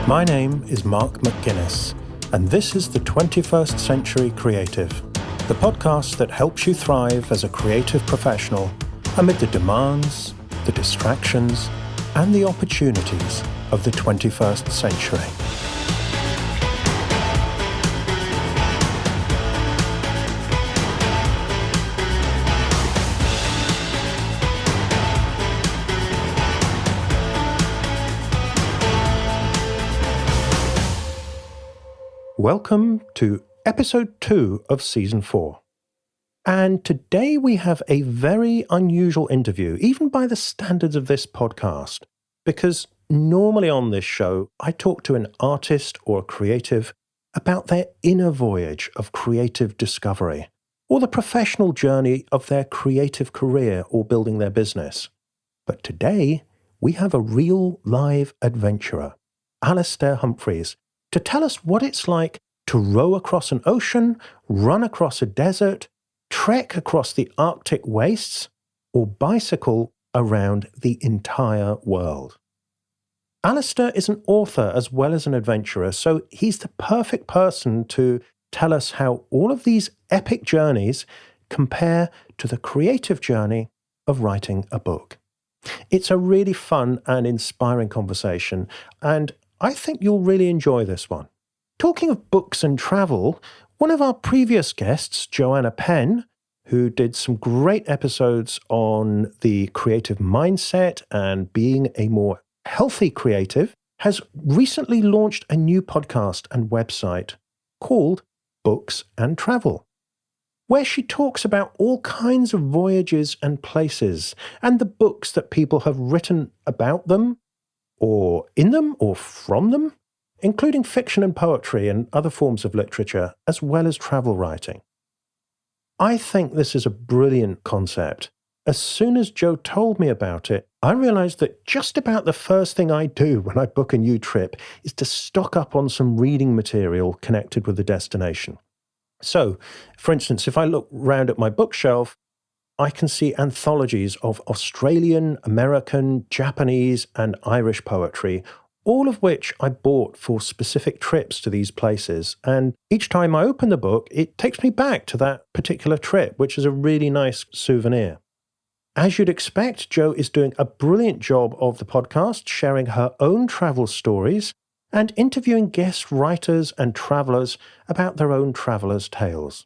My name is Mark McGuinness, and this is the 21st Century Creative, the podcast that helps you thrive as a creative professional amid the demands, the distractions, and the opportunities of the 21st century. Welcome to episode 2 of season 4. And today we have a very unusual interview, even by the standards of this podcast, because normally on this show, I talk to an artist or a creative about their inner voyage of creative discovery, or the professional journey of their creative career or building their business. But today, we have a real live adventurer, Alastair Humphreys, to tell us what it's like to row across an ocean, run across a desert, trek across the Arctic wastes, or bicycle around the entire world. Alastair is an author as well as an adventurer, so he's the perfect person to tell us how all of these epic journeys compare to the creative journey of writing a book. It's a really fun and inspiring conversation, and I think you'll really enjoy this one. Talking of books and travel, one of our previous guests, Joanna Penn, who did some great episodes on the creative mindset and being a more healthy creative, has recently launched a new podcast and website called Books and Travel, where she talks about all kinds of voyages and places and the books that people have written about them, or in them, or from them, including fiction and poetry and other forms of literature, as well as travel writing. I think this is a brilliant concept. As soon as Jo told me about it, I realized that just about the first thing I do when I book a new trip is to stock up on some reading material connected with the destination. So, for instance, if I look round at my bookshelf, I can see anthologies of Australian, American, Japanese, and Irish poetry, all of which I bought for specific trips to these places. And each time I open the book, it takes me back to that particular trip, which is a really nice souvenir. As you'd expect, Jo is doing a brilliant job of the podcast, sharing her own travel stories and interviewing guest writers and travellers about their own travellers' tales.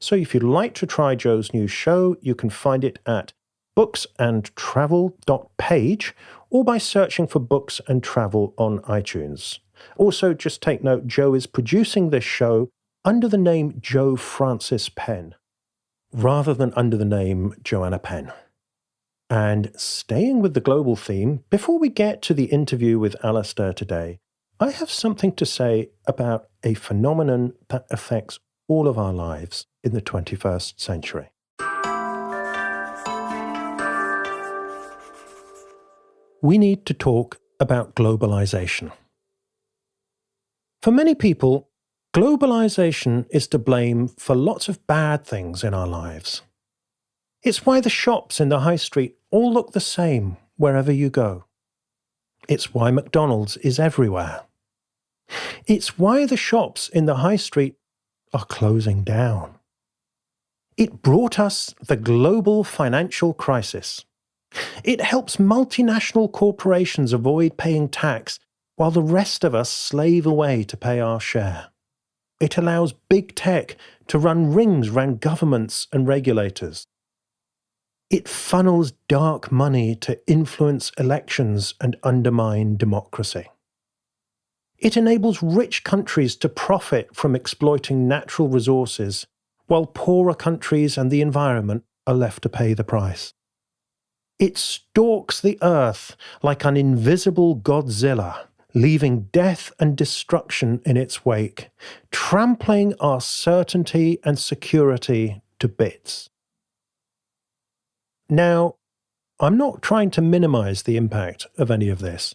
So if you'd like to try Jo's new show, you can find it at booksandtravel.page or by searching for Books and Travel on iTunes. Also, just take note, Jo is producing this show under the name Jo Francis Penn, rather than under the name Joanna Penn. And staying with the global theme, before we get to the interview with Alastair today, I have something to say about a phenomenon that affects all of our lives in the 21st century. We need to talk about globalization. For many people, globalization is to blame for lots of bad things in our lives. It's why the shops in the high street all look the same wherever you go. It's why McDonald's is everywhere. It's why the shops in the high street are closing down. It brought us the global financial crisis. It helps multinational corporations avoid paying tax while the rest of us slave away to pay our share. It allows big tech to run rings around governments and regulators. It funnels dark money to influence elections and undermine democracy. It enables rich countries to profit from exploiting natural resources, while poorer countries and the environment are left to pay the price. It stalks the earth like an invisible Godzilla, leaving death and destruction in its wake, trampling our certainty and security to bits. Now, I'm not trying to minimize the impact of any of this.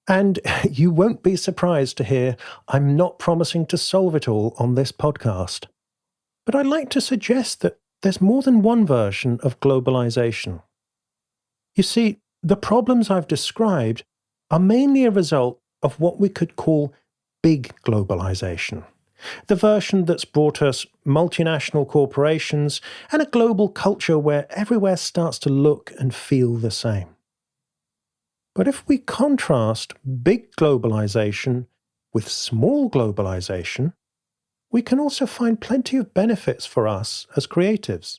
And you won't be surprised to hear I'm not promising to solve it all on this podcast. But I'd like to suggest that there's more than one version of globalization. You see, the problems I've described are mainly a result of what we could call big globalization, the version that's brought us multinational corporations and a global culture where everywhere starts to look and feel the same. But if we contrast big globalization with small globalization, we can also find plenty of benefits for us as creatives.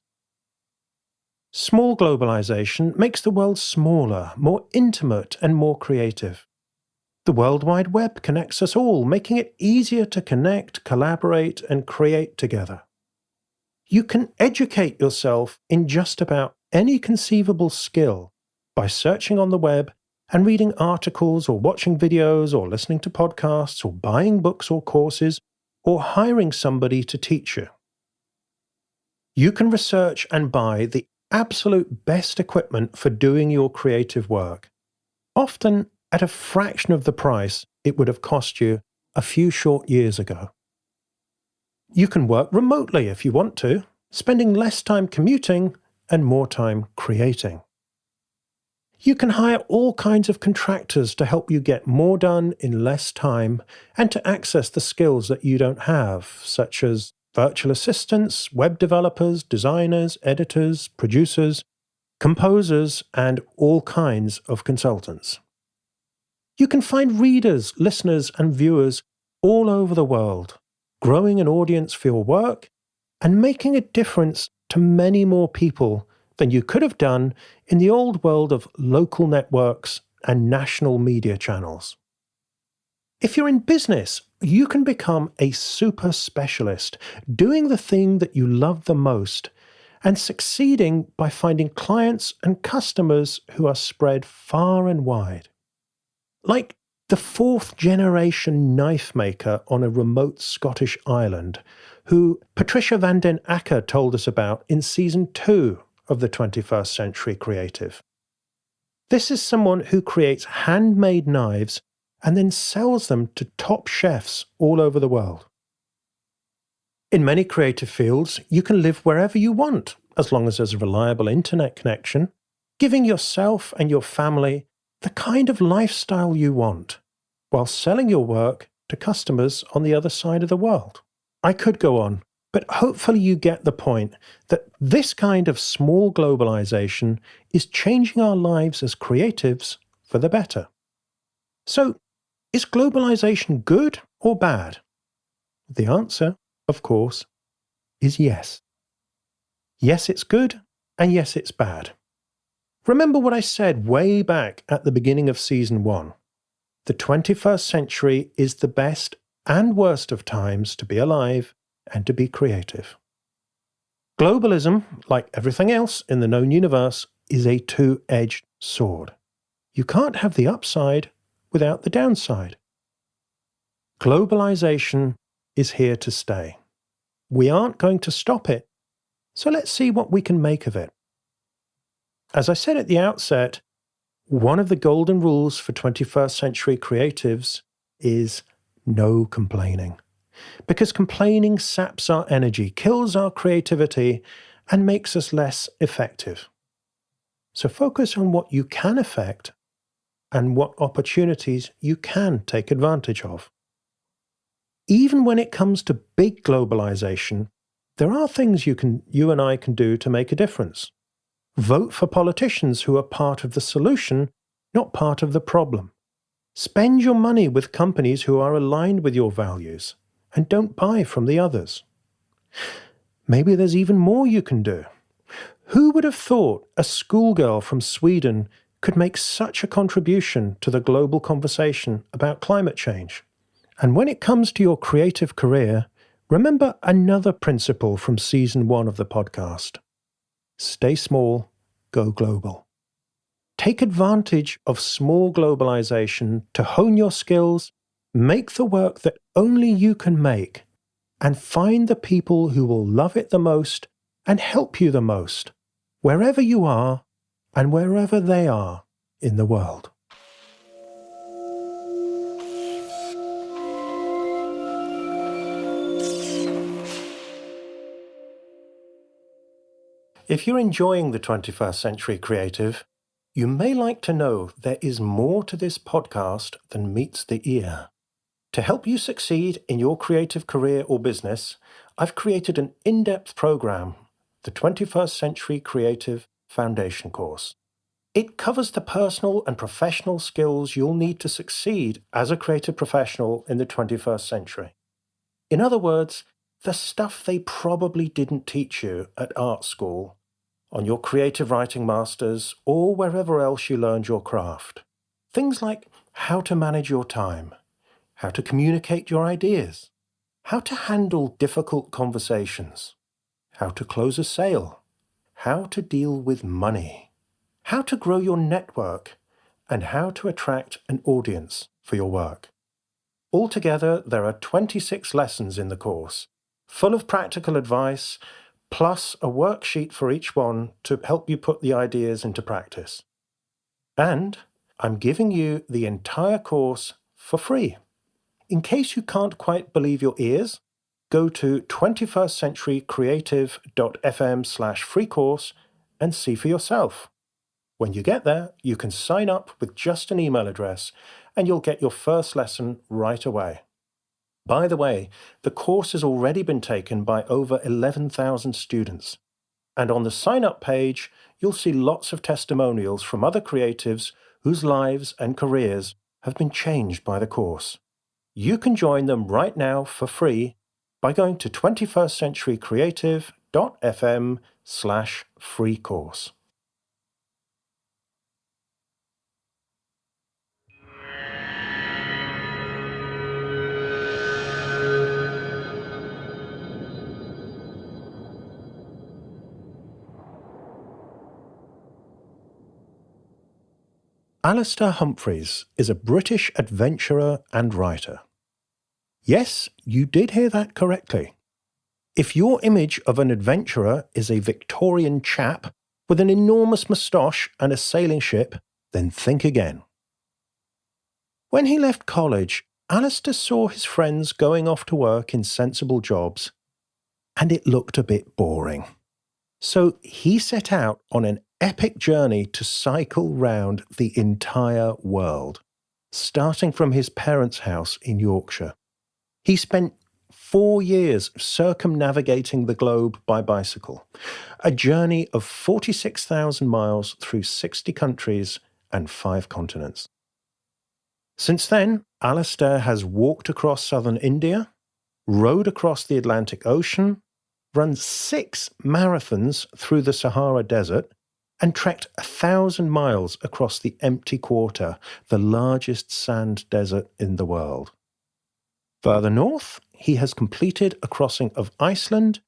Small globalization makes the world smaller, more intimate, and more creative. The World Wide Web connects us all, making it easier to connect, collaborate, and create together. You can educate yourself in just about any conceivable skill by searching on the web and reading articles or watching videos or listening to podcasts or buying books or courses or hiring somebody to teach you. You can research and buy the absolute best equipment for doing your creative work, often at a fraction of the price it would have cost you a few short years ago. You can work remotely if you want to, spending less time commuting and more time creating. You can hire all kinds of contractors to help you get more done in less time and to access the skills that you don't have, such as virtual assistants, web developers, designers, editors, producers, composers, and all kinds of consultants. You can find readers, listeners, and viewers all over the world, growing an audience for your work and making a difference to many more people than you could have done in the old world of local networks and national media channels. If you're in business, you can become a super specialist, doing the thing that you love the most, and succeeding by finding clients and customers who are spread far and wide. Like the fourth generation knife maker on a remote Scottish island, who Patricia van den Akker told us about in season 2 of the 21st Century Creative. This is someone who creates handmade knives and then sells them to top chefs all over the world. In many creative fields, you can live wherever you want, as long as there's a reliable internet connection, giving yourself and your family the kind of lifestyle you want, while selling your work to customers on the other side of the world. I could go on, but hopefully you get the point that this kind of small globalization is changing our lives as creatives for the better. So, is globalization good or bad? The answer, of course, is yes. Yes, it's good, and yes, it's bad. Remember what I said way back at the beginning of season 1. The 21st century is the best and worst of times to be alive and to be creative. Globalism, like everything else in the known universe, is a two-edged sword. You can't have the upside without the downside. Globalization is here to stay. We aren't going to stop it, so let's see what we can make of it. As I said at the outset, one of the golden rules for 21st century creatives is no complaining. Because complaining saps our energy, kills our creativity, and makes us less effective. So focus on what you can affect and what opportunities you can take advantage of. Even when it comes to big globalization, there are things you and I can do to make a difference. Vote for politicians who are part of the solution, not part of the problem. Spend your money with companies who are aligned with your values, and don't buy from the others. Maybe there's even more you can do. Who would have thought a schoolgirl from Sweden could make such a contribution to the global conversation about climate change? And when it comes to your creative career, remember another principle from season 1 of the podcast. Stay small, go global. Take advantage of small globalization to hone your skills, make the work that only you can make, and find the people who will love it the most and help you the most, wherever you are and wherever they are in the world. If you're enjoying the 21st Century Creative, You may like to know there is more to this podcast than meets the ear. To help you succeed in your creative career or business, I've created an in-depth program, the 21st Century Creative Foundation course. It covers the personal and professional skills you'll need to succeed as a creative professional in the 21st century. In other words, the stuff they probably didn't teach you at art school, on your creative writing masters, or wherever else you learned your craft. Things like how to manage your time, how to communicate your ideas, how to handle difficult conversations, how to close a sale, how to deal with money, how to grow your network, and how to attract an audience for your work. Altogether, there are 26 lessons in the course, full of practical advice, plus a worksheet for each one to help you put the ideas into practice. And I'm giving you the entire course for free. In case you can't quite believe your ears, go to 21stcenturycreative.fm/free course and see for yourself. When you get there, you can sign up with just an email address and you'll get your first lesson right away. By the way, the course has already been taken by over 11,000 students. And on the sign-up page, you'll see lots of testimonials from other creatives whose lives and careers have been changed by the course. You can join them right now for free by going to 21stcenturycreative.fm/free course. Alastair Humphreys is a British adventurer and writer. Yes, you did hear that correctly. If your image of an adventurer is a Victorian chap with an enormous moustache and a sailing ship, then think again. When he left college, Alastair saw his friends going off to work in sensible jobs, and it looked a bit boring. So he set out on an epic journey to cycle round the entire world, starting from his parents' house in Yorkshire. He spent 4 years circumnavigating the globe by bicycle, a journey of 46,000 miles through 60 countries and 5 continents. Since then, Alastair has walked across southern India, rowed across the Atlantic Ocean, run 6 marathons through the Sahara Desert, and trekked 1,000 miles across the Empty Quarter, the largest sand desert in the world. Further north, he has completed a crossing of Iceland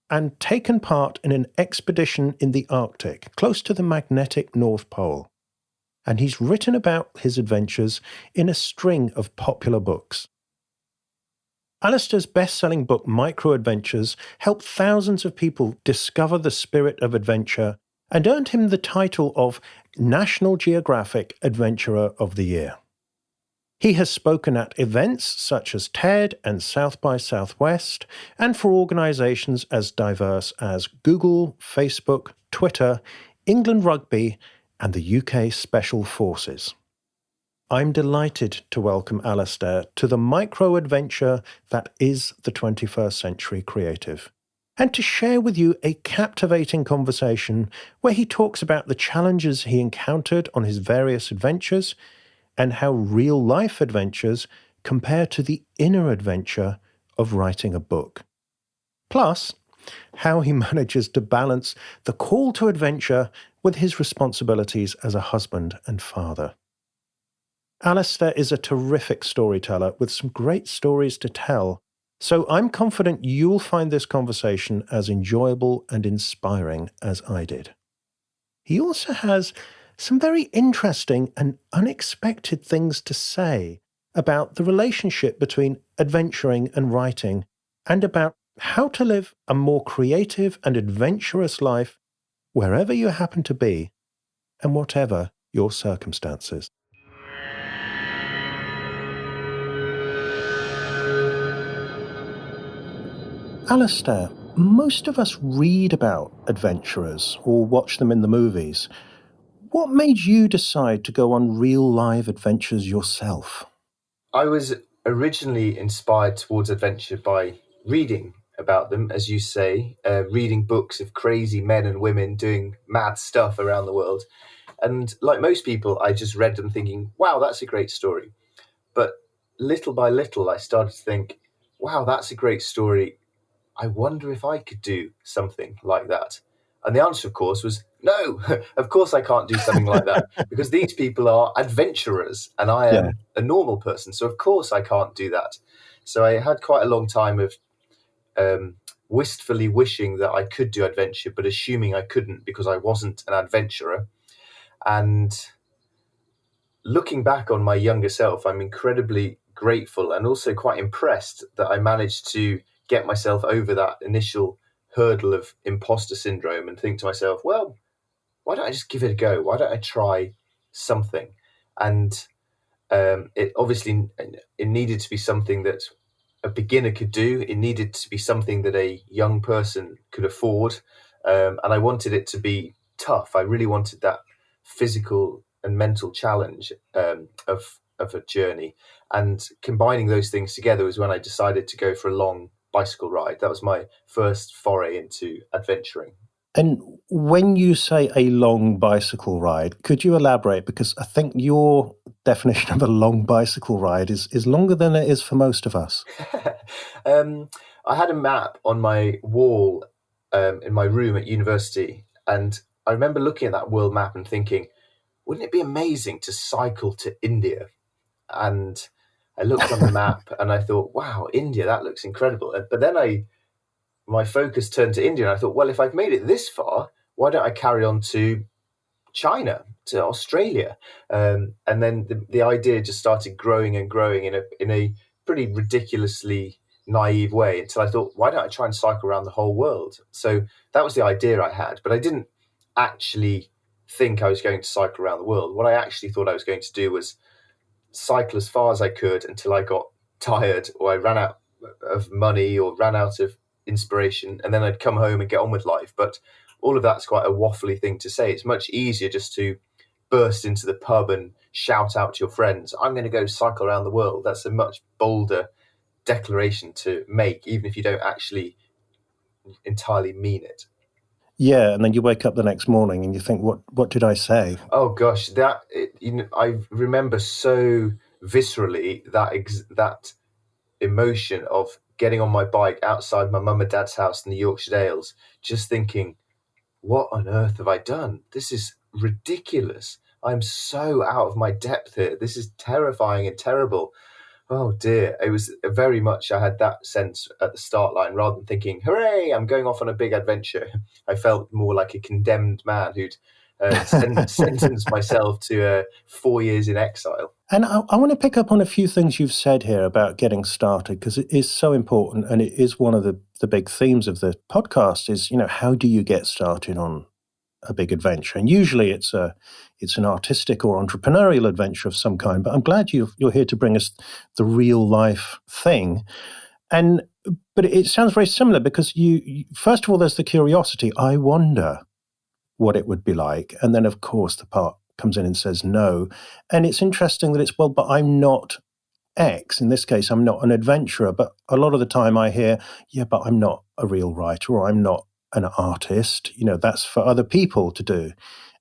and taken part in an expedition in the Arctic, close to the magnetic North Pole. And he's written about his adventures in a string of popular books. Alastair's best-selling book, Micro Adventures, helped thousands of people discover the spirit of adventure and earned him the title of National Geographic Adventurer of the Year. He has spoken at events such as TED and South by Southwest, and for organisations as diverse as Google, Facebook, Twitter, England Rugby, and the UK Special Forces. I'm delighted to welcome Alastair to the micro-adventure that is the 21st Century Creative, and to share with you a captivating conversation where he talks about the challenges he encountered on his various adventures and how real-life adventures compare to the inner adventure of writing a book. Plus, how he manages to balance the call to adventure with his responsibilities as a husband and father. Alastair is a terrific storyteller with some great stories to tell, so I'm confident you'll find this conversation as enjoyable and inspiring as I did. He also has some very interesting and unexpected things to say about the relationship between adventuring and writing, and about how to live a more creative and adventurous life wherever you happen to be and whatever your circumstances. Alastair, most of us read about adventurers or watch them in the movies. What made you decide to go on real live adventures yourself? I was originally inspired towards adventure by reading about them, as you say, reading books of crazy men and women doing mad stuff around the world. And like most people, I just read them thinking, wow, that's a great story. But little by little, I started to think, wow, that's a great story. I wonder if I could do something like that. And the answer, of course, was no, of course I can't do something like that because these people are adventurers and I Yeah. am a normal person. So, of course, I can't do that. So, I had quite a long time of um, wistfully wishing that I could do adventure, but assuming I couldn't because I wasn't an adventurer. And looking back on my younger self, I'm incredibly grateful and also quite impressed that I managed to get myself over that initial hurdle of imposter syndrome and think to myself, well, why don't I just give it a go? Why don't I try something? And it obviously it needed to be something that a beginner could do. It needed to be something that a young person could afford, and I wanted it to be tough. I really wanted that physical and mental challenge of a journey, and combining those things together was when I decided to go for a long bicycle ride. That was my first foray into adventuring. And when you say a long bicycle ride, could you elaborate? Because I think your definition of a long bicycle ride is longer than it is for most of us. um, I had a map on my wall in my room at university, and I remember looking at that world map and thinking, wouldn't it be amazing to cycle to India? And I looked on the map and I thought, wow, India, that looks incredible. But then my focus turned to India, and I thought, well, if I've made it this far, why don't I carry on to China, to Australia? And then the idea just started growing and growing in a pretty ridiculously naive way until I thought, why don't I try and cycle around the whole world? So that was the idea I had, but I didn't actually think I was going to cycle around the world. What I actually thought I was going to do was cycle as far as I could until I got tired or I ran out of money or ran out of inspiration, and then I'd come home and get on with life. But all of that's quite a waffly thing to say. It's much easier just to burst into the pub and shout out to your friends, I'm going to go cycle around the world. That's a much bolder declaration to make, even if you don't actually entirely mean it. Yeah, and then you wake up the next morning and you think, what did I say? Oh gosh, I remember so viscerally that emotion of getting on my bike outside my mum and dad's house in the Yorkshire Dales, just thinking, what on earth have I done? This is ridiculous. I'm so out of my depth here. This is terrifying and terrible. Oh dear. It was very much, I had that sense at the start line rather than thinking, hooray, I'm going off on a big adventure. I felt more like a condemned man who'd sentenced myself to 4 years in exile. And I want to pick up on a few things you've said here about getting started, because it is so important, and it is one of the big themes of the podcast is, how do you get started on a big adventure? And usually it's an artistic or entrepreneurial adventure of some kind, but I'm glad you're here to bring us the real life thing. But it sounds very similar because you first of all, there's the curiosity. I wonder what it would be like. And then, of course, the part comes in and says no. And it's interesting that it's, well, but I'm not X. In this case, I'm not an adventurer. But a lot of the time I hear, yeah, but I'm not a real writer or I'm not an artist. That's for other people to do.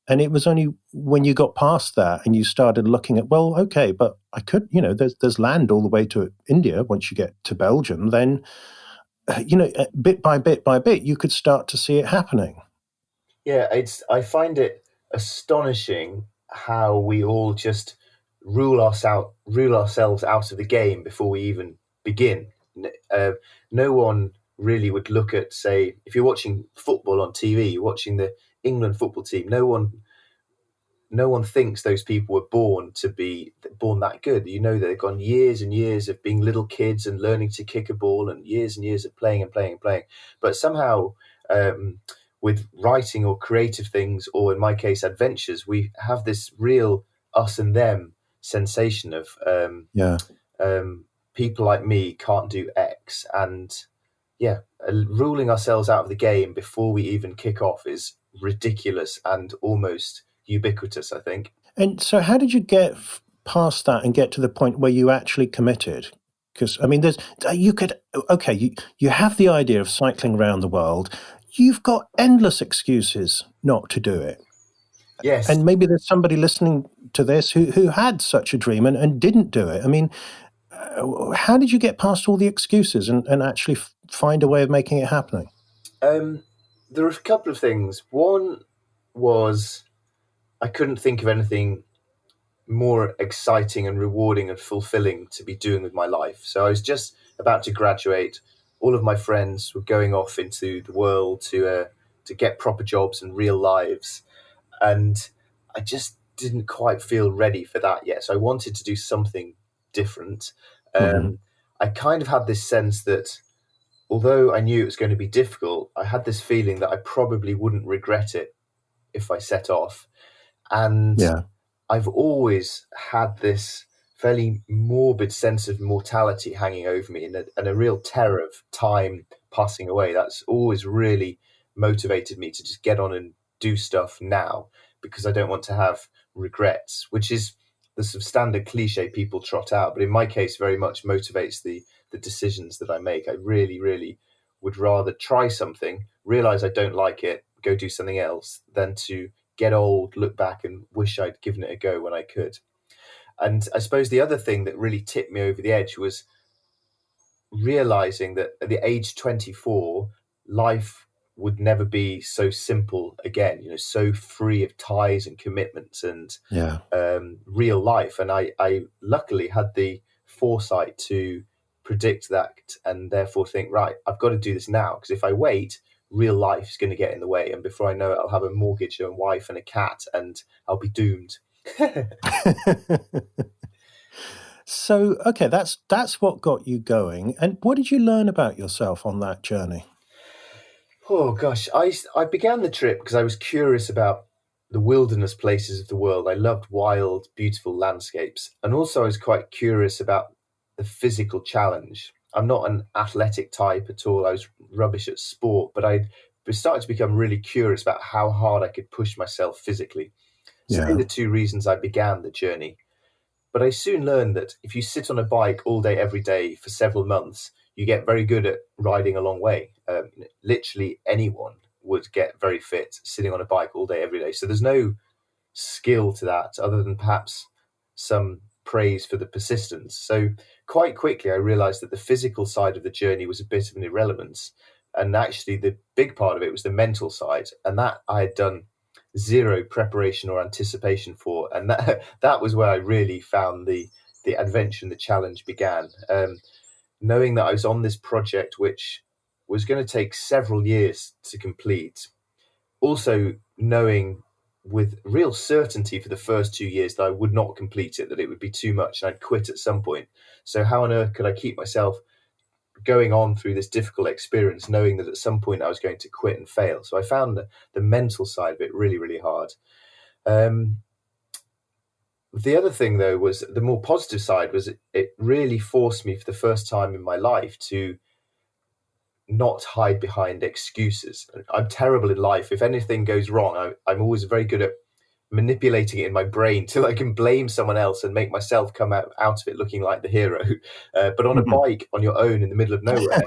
And it was only when you got past that and you started looking at, well, okay, but I could, there's land all the way to India. Once you get to Belgium, then, bit by bit by bit, you could start to see it happening. Yeah, I find it astonishing how we all just rule ourselves out of the game before we even begin. No one really would look at, say, if you're watching football on TV, you're watching the England football team. No one thinks those people were born to be born that good. They've gone years and years of being little kids and learning to kick a ball, and years of playing and playing and playing. But somehow, with writing or creative things, or in my case, adventures, we have this real us and them sensation of Yeah. people like me can't do X, and yeah, ruling ourselves out of the game before we even kick off is ridiculous and almost ubiquitous, I think. And so, how did you get past that and get to the point where you actually committed? Because I mean, there's you could okay, you have the idea of cycling around the world. You've got endless excuses not to do it, Yes. and maybe there's somebody listening to this who had such a dream and didn't do it. I mean, how did you get past all the excuses and actually find a way of making it happening? There are a couple of things. One was I couldn't think of anything more exciting and rewarding and fulfilling to be doing with my life. So I was just about to graduate. All of my friends were going off into the world to get proper jobs and real lives, and I just didn't quite feel ready for that yet. So I wanted to do something different. Hmm. I kind of had this sense that although I knew it was going to be difficult, I had this feeling that I probably wouldn't regret it if I set off. And Yeah. I've always had this fairly morbid sense of mortality hanging over me and a real terror of time passing away. That's always really motivated me to just get on and do stuff now because I don't want to have regrets, which is the sort of standard cliche people trot out. But in my case, very much motivates the decisions that I make. I really, really would rather try something, realize I don't like it, go do something else, than to get old, look back and wish I'd given it a go when I could. And I suppose the other thing that really tipped me over the edge was realizing that at the age 24, life would never be so simple again, so free of ties and commitments and Yeah. real life. And I luckily had the foresight to predict that and therefore think, right, I've got to do this now, because if I wait, real life is going to get in the way. And before I know it, I'll have a mortgage and a wife and a cat and I'll be doomed. So, okay, that's what got you going. And what did you learn about yourself on that journey? Oh gosh, I began the trip because I was curious about the wilderness places of the world. I loved wild, beautiful landscapes, and also I was quite curious about the physical challenge. I'm not an athletic type at all. I was rubbish at sport, but I started to become really curious about how hard I could push myself physically. So they Yeah. are the two reasons I began the journey. But I soon learned that if you sit on a bike all day, every day for several months, you get very good at riding a long way. Literally anyone would get very fit sitting on a bike all day, every day. So there's no skill to that other than perhaps some praise for the persistence. So quite quickly, I realized that the physical side of the journey was a bit of an irrelevance. And actually, the big part of it was the mental side. And that I had done zero preparation or anticipation for. And that was where I really found the adventure and the challenge began. Knowing that I was on this project, which was going to take several years to complete, also knowing with real certainty for the first 2 years that I would not complete it, that it would be too much and I'd quit at some point. So how on earth could I keep myself going on through this difficult experience, knowing that at some point I was going to quit and fail? So I found the mental side of it really, really hard. The other thing, though, was the more positive side was it really forced me for the first time in my life to not hide behind excuses. I'm terrible in life. If anything goes wrong, I'm always very good at manipulating it in my brain till I can blame someone else and make myself come out of it looking like the hero. But on a Mhm. bike on your own in the middle of nowhere,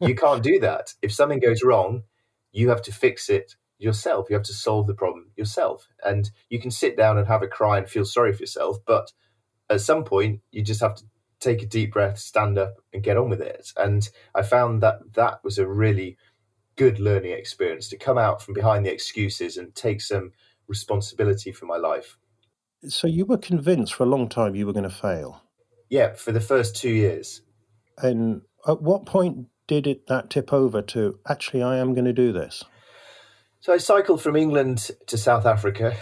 you can't do that. If something goes wrong, you have to fix it yourself. You have to solve the problem yourself. And you can sit down and have a cry and feel sorry for yourself, but at some point you just have to take a deep breath, stand up and get on with it. And I found that was a really good learning experience, to come out from behind the excuses and take some responsibility for my life. So you were convinced for a long time you were going to fail. Yeah, for the first 2 years. And at what point did that tip over to actually I am going to do this? So I cycled from England to South Africa,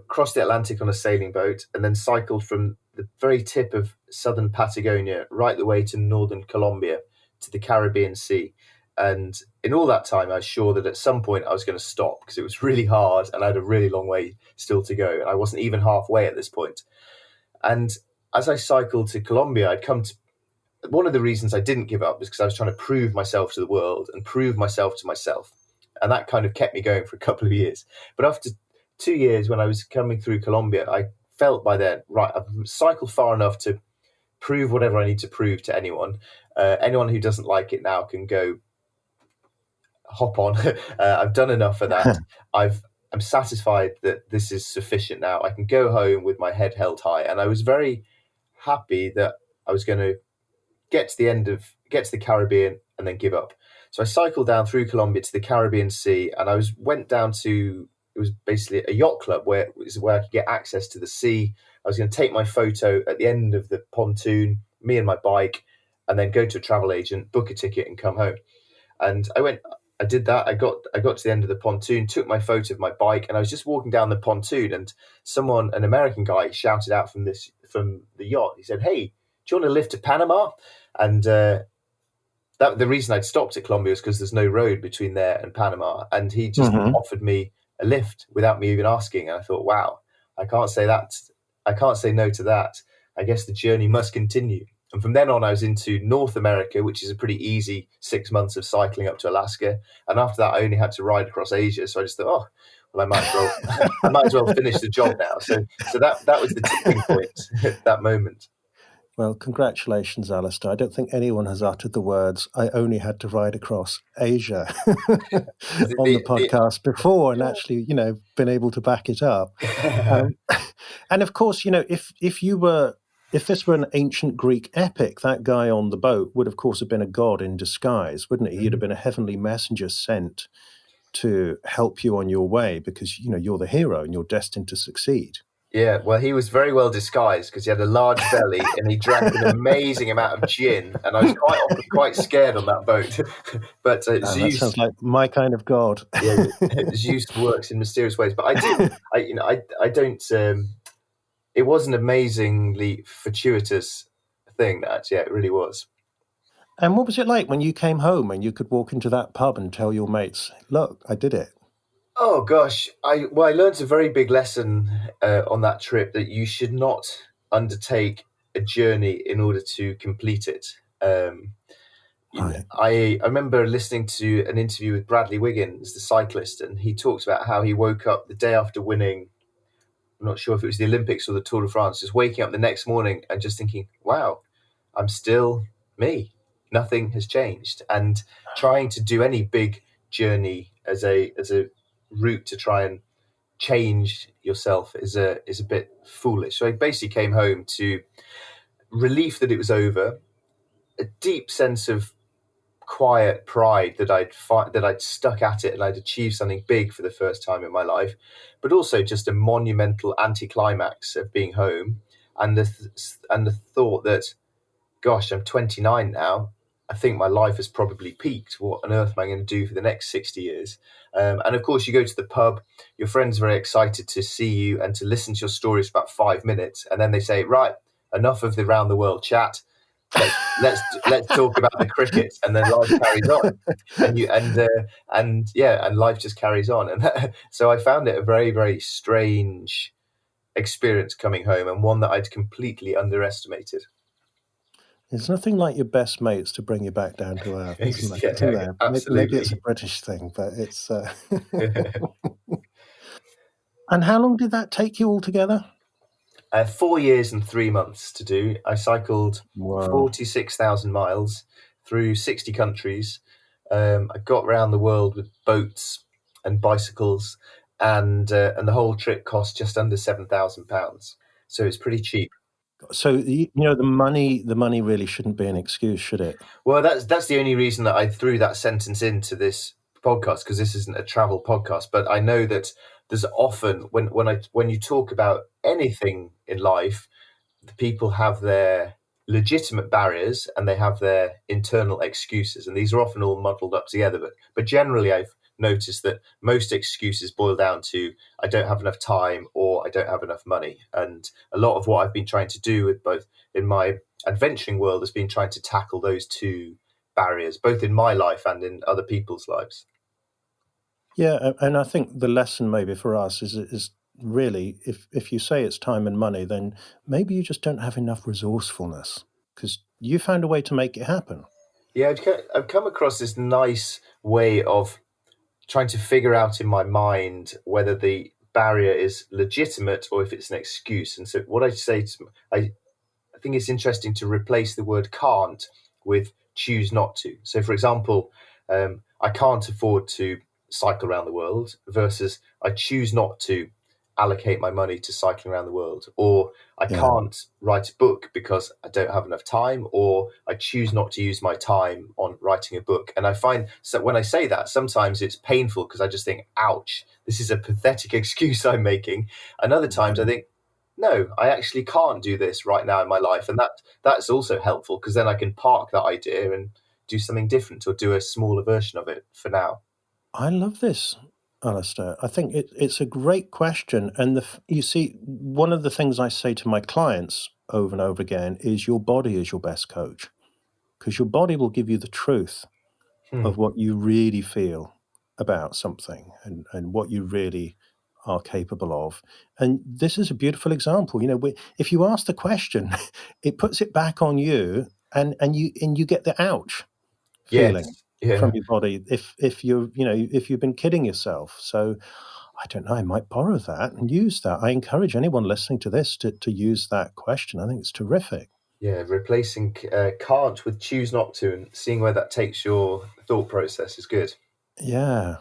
crossed the Atlantic on a sailing boat, and then cycled from the very tip of southern Patagonia right the way to northern Colombia to the Caribbean Sea. And in all that time, I was sure that at some point I was going to stop because it was really hard and I had a really long way still to go. And I wasn't even halfway at this point. And as I cycled to Colombia, I'd come to one of the reasons I didn't give up was because I was trying to prove myself to the world and prove myself to myself. And that kind of kept me going for a couple of years. But after 2 years when I was coming through Colombia, I felt by then, right, I've cycled far enough to prove whatever I need to prove to anyone. Anyone who doesn't like it now can go hop on. I've done enough of that. I'm satisfied that this is sufficient now. I can go home with my head held high. And I was very happy that I was going to get to the Caribbean and then give up. So I cycled down through Colombia to the Caribbean Sea, and went down to, it was basically a yacht club where I could get access to the sea. I was going to take my photo at the end of the pontoon, me and my bike, and then go to a travel agent, book a ticket, and come home. And I did that. I got to the end of the pontoon, took my photo of my bike, and I was just walking down the pontoon, and an American guy, shouted out from the yacht. He said, "Hey, do you want to lift to Panama?" And the reason I'd stopped at Colombia was because there's no road between there and Panama, and he just offered me a lift without me even asking. And I thought, wow, I can't say no to that. I guess the journey must continue. And from then on, I was into North America, which is a pretty easy 6 months of cycling up to Alaska. And after that, I only had to ride across Asia. So I just thought, oh, well, I might as well finish the job now. So that was the tipping point, that moment. Well, congratulations, Alastair. I don't think anyone has uttered the words, "I only had to ride across Asia" on the podcast before, and actually, been able to back it up. And of course, if this were an ancient Greek epic, that guy on the boat would, of course, have been a god in disguise, wouldn't he? He'd have been a heavenly messenger sent to help you on your way because, you're the hero and you're destined to succeed. Yeah, well, he was very well disguised because he had a large belly and he drank an amazing amount of gin, and I was quite scared on that boat. But Zeus, that sounds like my kind of god. Yeah, Zeus works in mysterious ways. But I don't. It was an amazingly fortuitous thing. It really was. And what was it like when you came home and you could walk into that pub and tell your mates, "Look, I did it"? Oh gosh, I learned a very big lesson on that trip, that you should not undertake a journey in order to complete it. Right. I remember listening to an interview with Bradley Wiggins, the cyclist, and he talked about how he woke up the day after winning. I'm not sure if it was the Olympics or the Tour de France, just waking up the next morning and just thinking, wow, I'm still me. Nothing has changed. And trying to do any big journey as a route to try and change yourself is a bit foolish. So I basically came home to relief that it was over, a deep sense of quiet pride that I'd stuck at it and I'd achieved something big for the first time in my life, but also just a monumental anticlimax of being home, and the thought that, gosh, I'm 29 now. I think my life has probably peaked. What on earth am I going to do for the next 60 years? And of course, you go to the pub, your friends are very excited to see you and to listen to your stories for about 5 minutes. And then they say, right, enough of the round the world chat. Let's talk about the cricket. And then life carries on. And life just carries on. And so I found it a very, very strange experience coming home, and one that I'd completely underestimated. There's nothing like your best mates to bring you back down to earth, isn't there? Absolutely. Maybe it's a British thing, but it's... And how long did that take you altogether? 4 years and 3 months to do. I cycled 46,000 miles through 60 countries. I got around the world with boats and bicycles, and the whole trip cost just under £7,000. So it's pretty cheap. So the money really shouldn't be an excuse, should it? Well, that's the only reason that I threw that sentence into this podcast, because this isn't a travel podcast. But I know that there's often when you talk about anything in life, the people have their legitimate barriers and they have their internal excuses, and these are often all muddled up together. But generally, I've noticed that most excuses boil down to I don't have enough time or I don't have enough money. And a lot of what I've been trying to do with both in my adventuring world has been trying to tackle those two barriers, both in my life and in other people's lives. Yeah, and I think the lesson maybe for us is really, if you say it's time and money, then maybe you just don't have enough resourcefulness, because you found a way to make it happen. Yeah, I've come across this nice way of trying to figure out in my mind whether the barrier is legitimate or if it's an excuse. And so what I say I think it's interesting to replace the word can't with choose not to. So, for example, I can't afford to cycle around the world versus I choose not to allocate my money to cycling around the world, or I Yeah. can't write a book because I don't have enough time, or I choose not to use my time on writing a book. And I find so when I say that, sometimes it's painful because I just think, ouch, this is a pathetic excuse I'm making. And other times I think, no, I actually can't do this right now in my life. And that's also helpful because then I can park that idea and do something different or do a smaller version of it for now. I love this, Alastair. I think it's a great question. And you see, one of the things I say to my clients over and over again is your body is your best coach, because your body will give you the truth Hmm. of what you really feel about something and what you really are capable of. And this is a beautiful example. If you ask the question, it puts it back on you, and you get the ouch feeling Yes. Yeah. from your body if you've been kidding yourself. So I don't know, I might borrow that and use that. I encourage anyone listening to this to use that question. I think it's terrific. Yeah. Replacing can't with choose not to and seeing where that takes your thought process is good. Yeah.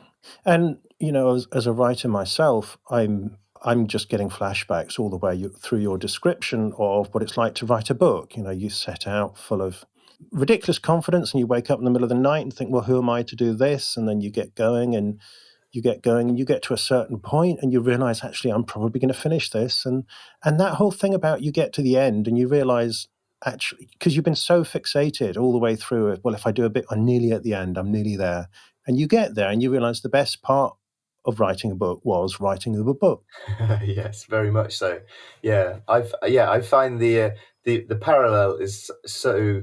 And as a writer myself, I'm just getting flashbacks all the way through your description of what it's like to write a book. You set out full of ridiculous confidence and you wake up in the middle of the night and think, well, who am I to do this? And then you get going and you get to a certain point and you realize, actually, I'm probably going to finish this. And that whole thing about you get to the end and you realize, actually, because you've been so fixated all the way through it, well, if I do a bit, I'm nearly at the end, I'm nearly there. And you get there and you realize the best part of writing a book was writing the book. Yes, very much so. Yeah, I find the parallel is so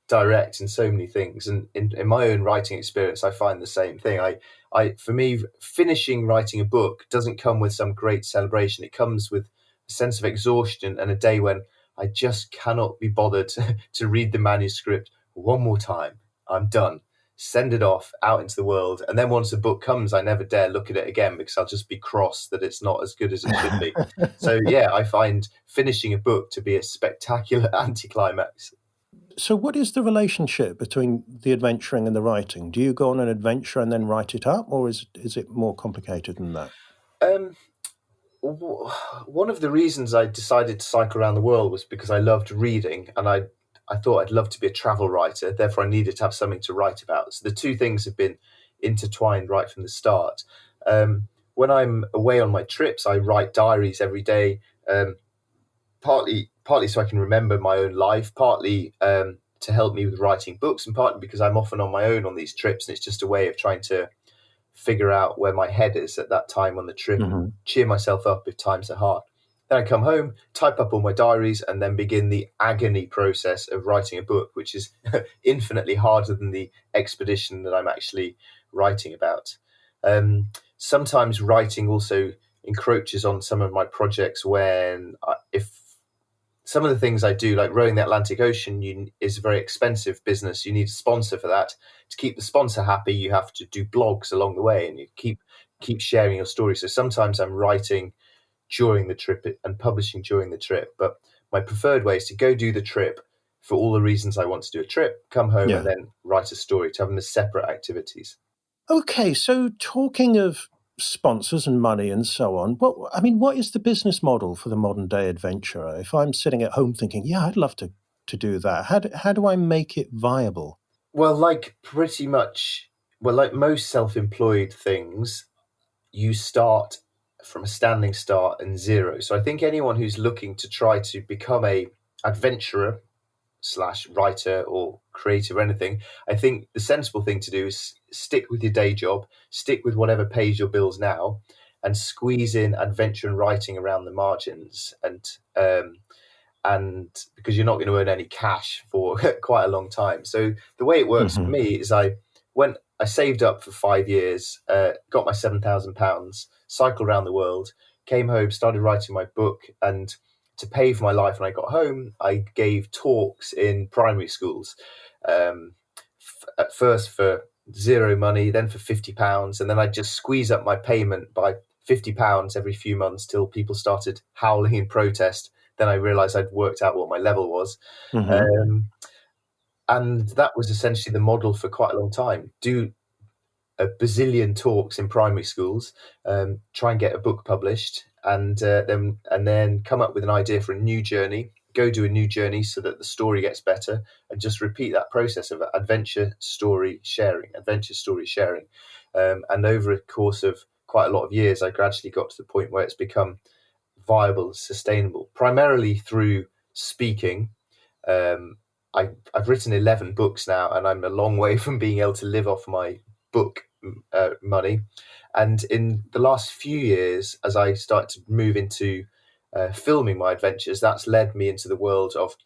direct in so many things, and in my own writing experience, I find the same thing. I for me, finishing writing a book doesn't come with some great celebration. It comes with a sense of exhaustion and a day when I just cannot be bothered to read the manuscript one more time. I'm done. Send it off out into the world. And then once the book comes, I never dare look at it again because I'll just be cross that it's not as good as it should be. So, yeah, I find finishing a book to be a spectacular anticlimax. So, what is the relationship between the adventuring and the writing? Do you go on an adventure and then write it up, or is it more complicated than that? Um, One of the reasons I decided to cycle around the world was because I loved reading and I thought I'd love to be a travel writer. Therefore, I needed to have something to write about. So the two things have been intertwined right from the start. When I'm away on my trips, I write diaries every day, partly so I can remember my own life, partly to help me with writing books, and partly because I'm often on my own on these trips, and it's just a way of trying to figure out where my head is at that time on the trip and cheer myself up if times are hard. Then I come home, type up all my diaries, and then begin the agony process of writing a book, which is infinitely harder than the expedition that I'm actually writing about. Sometimes writing also encroaches on some of my projects if some of the things I do, like rowing the Atlantic Ocean, is a very expensive business. You need a sponsor for that. To keep the sponsor happy, you have to do blogs along the way, and you keep sharing your story. So sometimes I'm writing during the trip and publishing during the trip. But my preferred way is to go do the trip for all the reasons I want to do a trip, come home, and then write a story, to have them as separate activities. Okay, so talking of sponsors and money and so on, what is the business model for the modern day adventurer? If I'm sitting at home thinking, yeah, I'd love to do that, how do I make it viable? Well, like most self-employed things, you start from a standing start and zero. So I think anyone who's looking to try to become a adventurer slash writer or creative or anything, I think the sensible thing to do is stick with your day job, stick with whatever pays your bills now, and squeeze in adventure and writing around the margins. And because you're not going to earn any cash for quite a long time. So the way it works for me is I saved up for 5 years, got my £7,000, cycled around the world, came home, started writing my book, and to pay for my life when I got home, I gave talks in primary schools. At first for zero money, then for £50, and then I just squeeze up my payment by £50 every few months till people started howling in protest. Then I realised I'd worked out what my level was. And that was essentially the model for quite a long time. Do a bazillion talks in primary schools, try and get a book published, and then come up with an idea for a new journey, go do a new journey so that the story gets better, and just repeat that process of adventure story sharing. And over a course of quite a lot of years, I gradually got to the point where it's become viable and sustainable, primarily through speaking. I've written 11 books now, and I'm a long way from being able to live off my book money. And in the last few years, as I start to move into filming my adventures, that's led me into the world of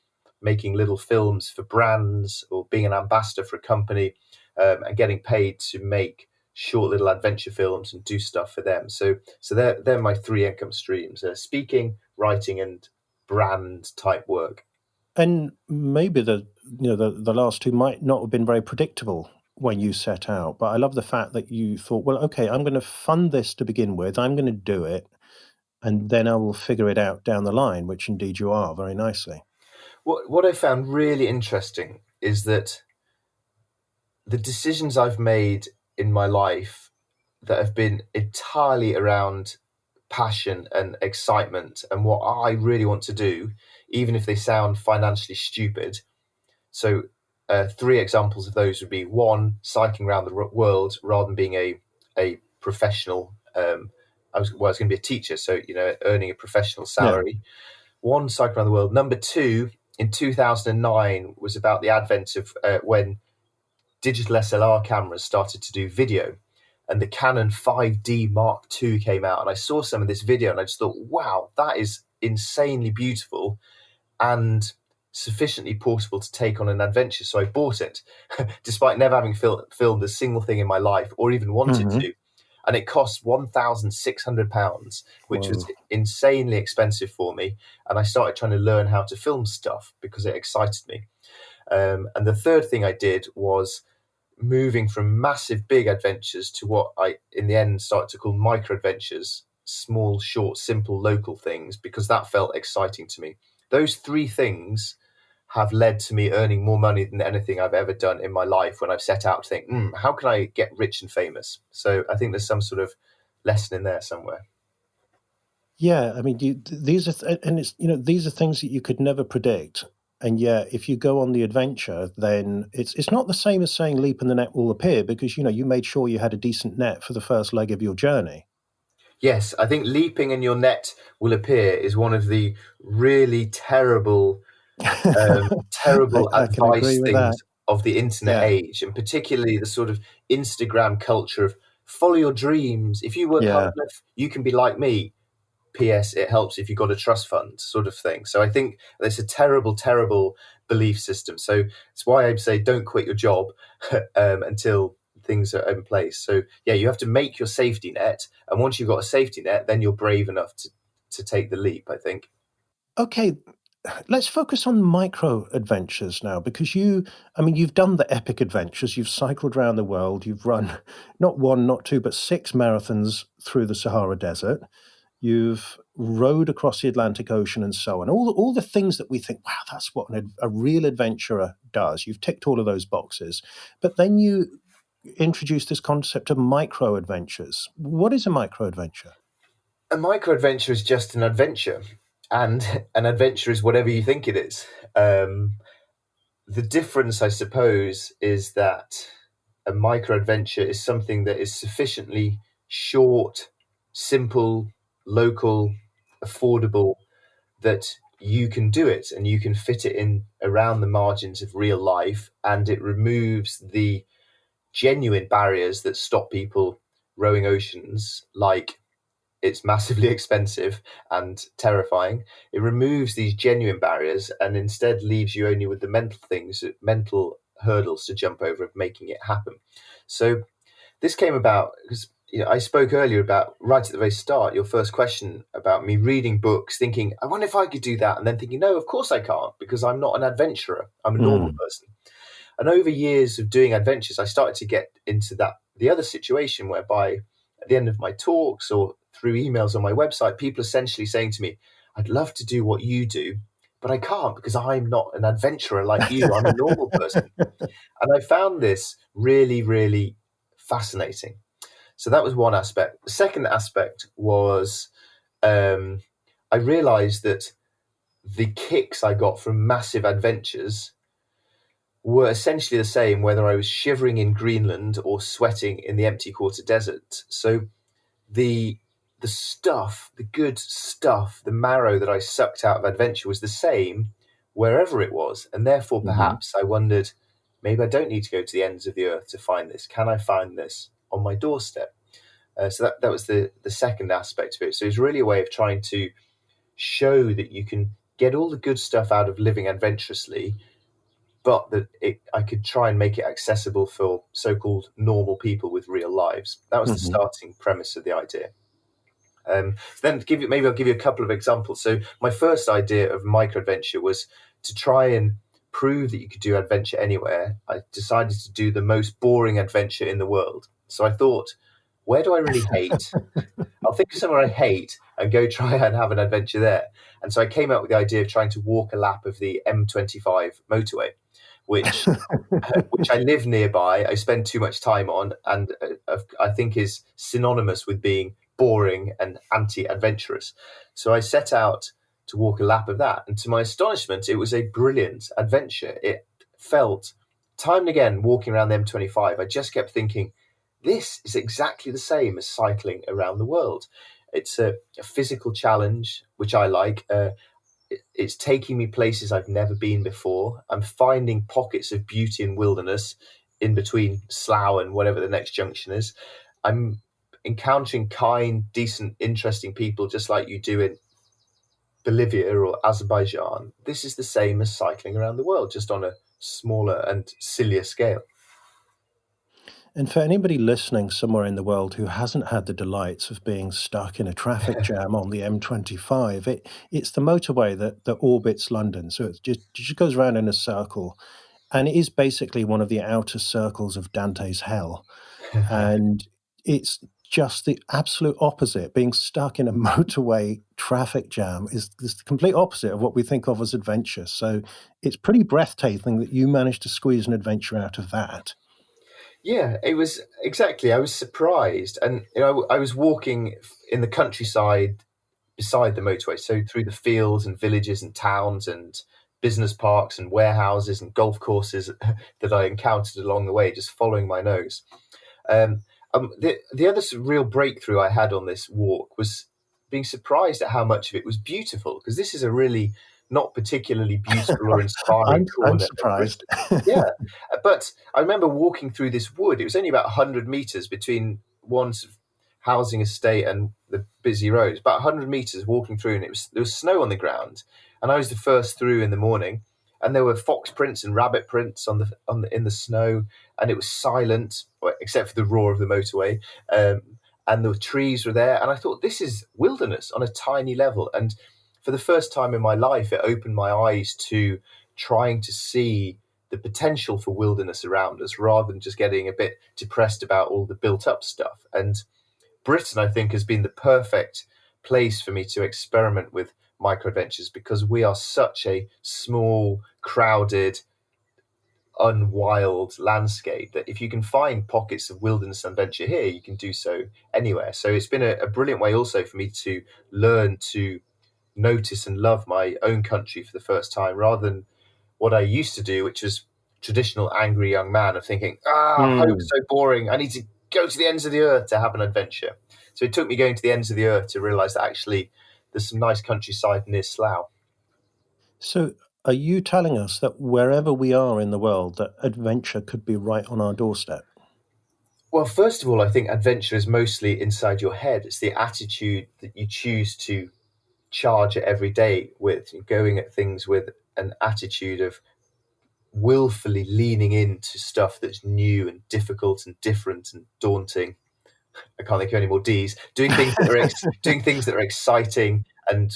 making little films for brands or being an ambassador for a company, and getting paid to make short little adventure films and do stuff for them. So they're my three income streams: speaking, writing, and brand type work. And maybe the last two might not have been very predictable when you set out, but I love the fact that you thought, well, okay, I'm going to fund this to begin with, I'm going to do it, and then I will figure it out down the line, which indeed you are very nicely. What I found really interesting is that the decisions I've made in my life that have been entirely around passion and excitement and what I really want to do, even if they sound financially stupid. So three examples of those would be: one, cycling around the world rather than being a professional. I was going to be a teacher, so earning a professional salary. Yeah. One, cycling around the world. Number two, in 2009 was about the advent of when digital SLR cameras started to do video, and the Canon 5D Mark II came out, and I saw some of this video and I just thought, wow, that is insanely beautiful and sufficiently portable to take on an adventure. So I bought it, despite never having filmed a single thing in my life or even wanted to. And it cost £1,600, which was insanely expensive for me. And I started trying to learn how to film stuff because it excited me. And the third thing I did was moving from massive big adventures to what I in the end started to call micro adventures, small, short, simple, local things, because that felt exciting to me. Those three things have led to me earning more money than anything I've ever done in my life when I've set out to think, how can I get rich and famous? So I think there's some sort of lesson in there somewhere. Yeah, I mean, these are these are things that you could never predict. And yet, if you go on the adventure, then it's not the same as saying leap and the net will appear, because, you made sure you had a decent net for the first leg of your journey. Yes, I think leaping and your net will appear is one of the really terrible advice things of the internet age, and particularly the sort of Instagram culture of follow your dreams. If you work hard enough, you can be like me. P.S. It helps if you've got a trust fund, sort of thing. So I think it's a terrible, terrible belief system. So it's why I say don't quit your job until things are in place. So yeah, you have to make your safety net, and once you've got a safety net, then you're brave enough to take the leap, I think. Okay, let's focus on micro adventures now, because you've done the epic adventures. You've cycled around the world. You've run not one, not two, but 6 marathons through the Sahara Desert. You've rowed across the Atlantic Ocean and so on. All the things that we think, wow, that's what a real adventurer does. You've ticked all of those boxes. But then you introduced this concept of micro adventures. What is a micro adventure? A micro adventure is just an adventure, and an adventure is whatever you think it is. The difference, I suppose, is that a micro adventure is something that is sufficiently short, simple, local, affordable, that you can do it and you can fit it in around the margins of real life, and it removes the genuine barriers that stop people rowing oceans, like it's massively expensive and terrifying. It removes these genuine barriers and instead leaves you only with the mental hurdles to jump over of making it happen. So this came about because I spoke earlier about, right at the very start, your first question about me reading books, thinking, I wonder if I could do that. And then thinking, no, of course I can't, because I'm not an adventurer. I'm a normal person. And over years of doing adventures, I started to get into the other situation whereby at the end of my talks or through emails on my website, people essentially saying to me, I'd love to do what you do, but I can't because I'm not an adventurer like you. I'm a normal person. And I found this really, really fascinating. So that was one aspect. The second aspect was I realized that the kicks I got from massive adventures were essentially the same whether I was shivering in Greenland or sweating in the empty quarter desert. So the stuff, the good stuff, the marrow that I sucked out of adventure was the same wherever it was. And therefore, perhaps I wondered, maybe I don't need to go to the ends of the earth to find this. Can I find this on my doorstep? So that was the second aspect of it. So it's really a way of trying to show that you can get all the good stuff out of living adventurously, but that I could try and make it accessible for so-called normal people with real lives. That was the starting premise of the idea. Then maybe I'll give you a couple of examples. So my first idea of micro-adventure was to try and prove that you could do adventure anywhere. I decided to do the most boring adventure in the world. So I thought, where do I really hate? I'll think of somewhere I hate and go try and have an adventure there. And so I came up with the idea of trying to walk a lap of the M25 motorway, which I live nearby. I spend too much time on, and I think is synonymous with being boring and anti-adventurous. So I set out to walk a lap of that. And to my astonishment, it was a brilliant adventure. It felt, time and again, walking around the M25, I just kept thinking, this is exactly the same as cycling around the world. It's a physical challenge, which I like. It's taking me places I've never been before. I'm finding pockets of beauty and wilderness in between Slough and whatever the next junction is. I'm encountering kind, decent, interesting people just like you do in Bolivia or Azerbaijan. This is the same as cycling around the world, just on a smaller and sillier scale. And for anybody listening somewhere in the world who hasn't had the delights of being stuck in a traffic jam on the M25, it's the motorway that orbits London. So it just goes around in a circle. And it is basically one of the outer circles of Dante's hell. And it's just the absolute opposite. Being stuck in a motorway traffic jam is the complete opposite of what we think of as adventure. So it's pretty breathtaking that you managed to squeeze an adventure out of that. Yeah, it was exactly. I was surprised, and I was walking in the countryside beside the motorway, so through the fields and villages and towns and business parks and warehouses and golf courses that I encountered along the way, just following my nose. The other real breakthrough I had on this walk was being surprised at how much of it was beautiful, because this is a really not particularly beautiful or inspiring corner. I'm surprised. Yeah, but I remember walking through this wood. It was only about 100 meters between one sort of housing estate and the busy roads. About 100 meters walking through, and there was snow on the ground. And I was the first through in the morning, and there were fox prints and rabbit prints in the snow, and it was silent except for the roar of the motorway. And the trees were there, and I thought, this is wilderness on a tiny level. And for the first time in my life, it opened my eyes to trying to see the potential for wilderness around us, rather than just getting a bit depressed about all the built up stuff. And Britain, I think, has been the perfect place for me to experiment with micro adventures, because we are such a small, crowded, unwild landscape that if you can find pockets of wilderness adventure here, you can do so anywhere. So it's been a brilliant way also for me to learn to notice and love my own country for the first time, rather than what I used to do, which was traditional angry young man of thinking, home's so boring, I need to go to the ends of the earth to have an adventure. So it took me going to the ends of the earth to realize that actually there's some nice countryside near Slough. So are you telling us that wherever we are in the world, that adventure could be right on our doorstep? Well, first of all, I think adventure is mostly inside your head. It's the attitude that you choose to charge it every day with. You're going at things with an attitude of willfully leaning into stuff that's new and difficult and different and daunting. I can't think of any more D's. Doing things that are exciting, and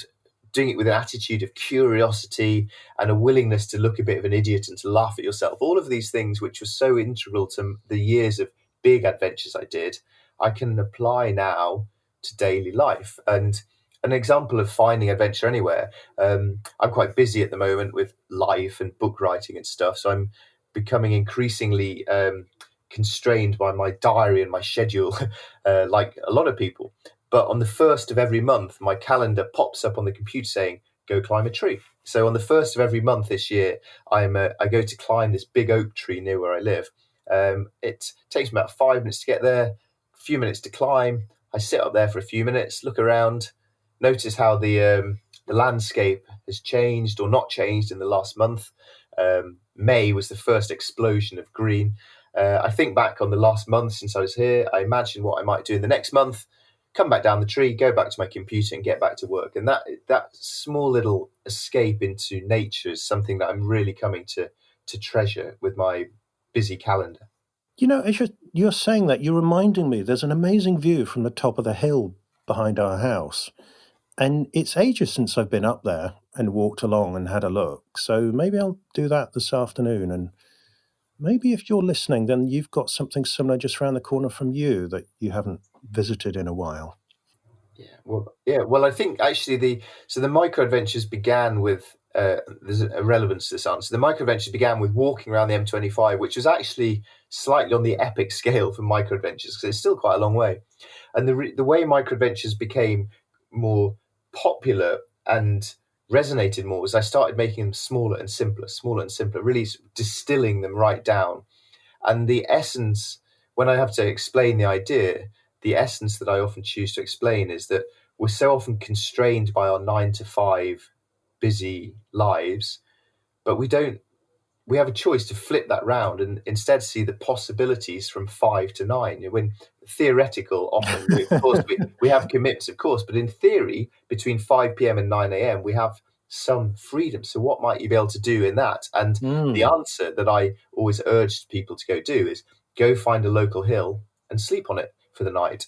doing it with an attitude of curiosity and a willingness to look a bit of an idiot and to laugh at yourself. All of these things, which were so integral to the years of big adventures I did, I can apply now to daily life. And an example of finding adventure anywhere, I'm quite busy at the moment with life and book writing and stuff, so I'm becoming increasingly constrained by my diary and my schedule, like a lot of people. But on the first of every month, my calendar pops up on the computer saying, "Go climb a tree." So on the first of every month this year, I go to climb this big oak tree near where I live. It takes me about 5 minutes to get there, a few minutes to climb. I sit up there for a few minutes, look around, notice how the landscape has changed or not changed in the last month. May was the first explosion of green. I think back on the last month since I was here. I imagine what I might do in the next month. Come back down the tree, go back to my computer, and get back to work. And that small little escape into nature is something that I'm really coming to treasure with my busy calendar. You know, as you're saying that, you're reminding me there's an amazing view from the top of the hill behind our house. And it's ages since I've been up there and walked along and had a look. So maybe I'll do that this afternoon. And maybe if you're listening, then you've got something similar just around the corner from you that you haven't visited in a while. Well, I think actually the micro adventures began with there's a relevance to this answer. The micro adventures began with walking around the M25, which was actually slightly on the epic scale for micro adventures because it's still quite a long way. And the way micro adventures became more popular and resonated more was I started making them smaller and simpler, really distilling them right down. And the essence, when I have to explain the idea, the essence that I often choose to explain is that we're so often constrained by our 9 to 5 busy lives, but we have a choice to flip that round and instead see the possibilities from 5 to 9. When theoretical, often, of course, we have commitments, of course, but in theory, between 5 p.m. and 9 a.m., we have some freedom. So what might you be able to do in that? And the answer that I always urge people to go do is go find a local hill and sleep on it for the night.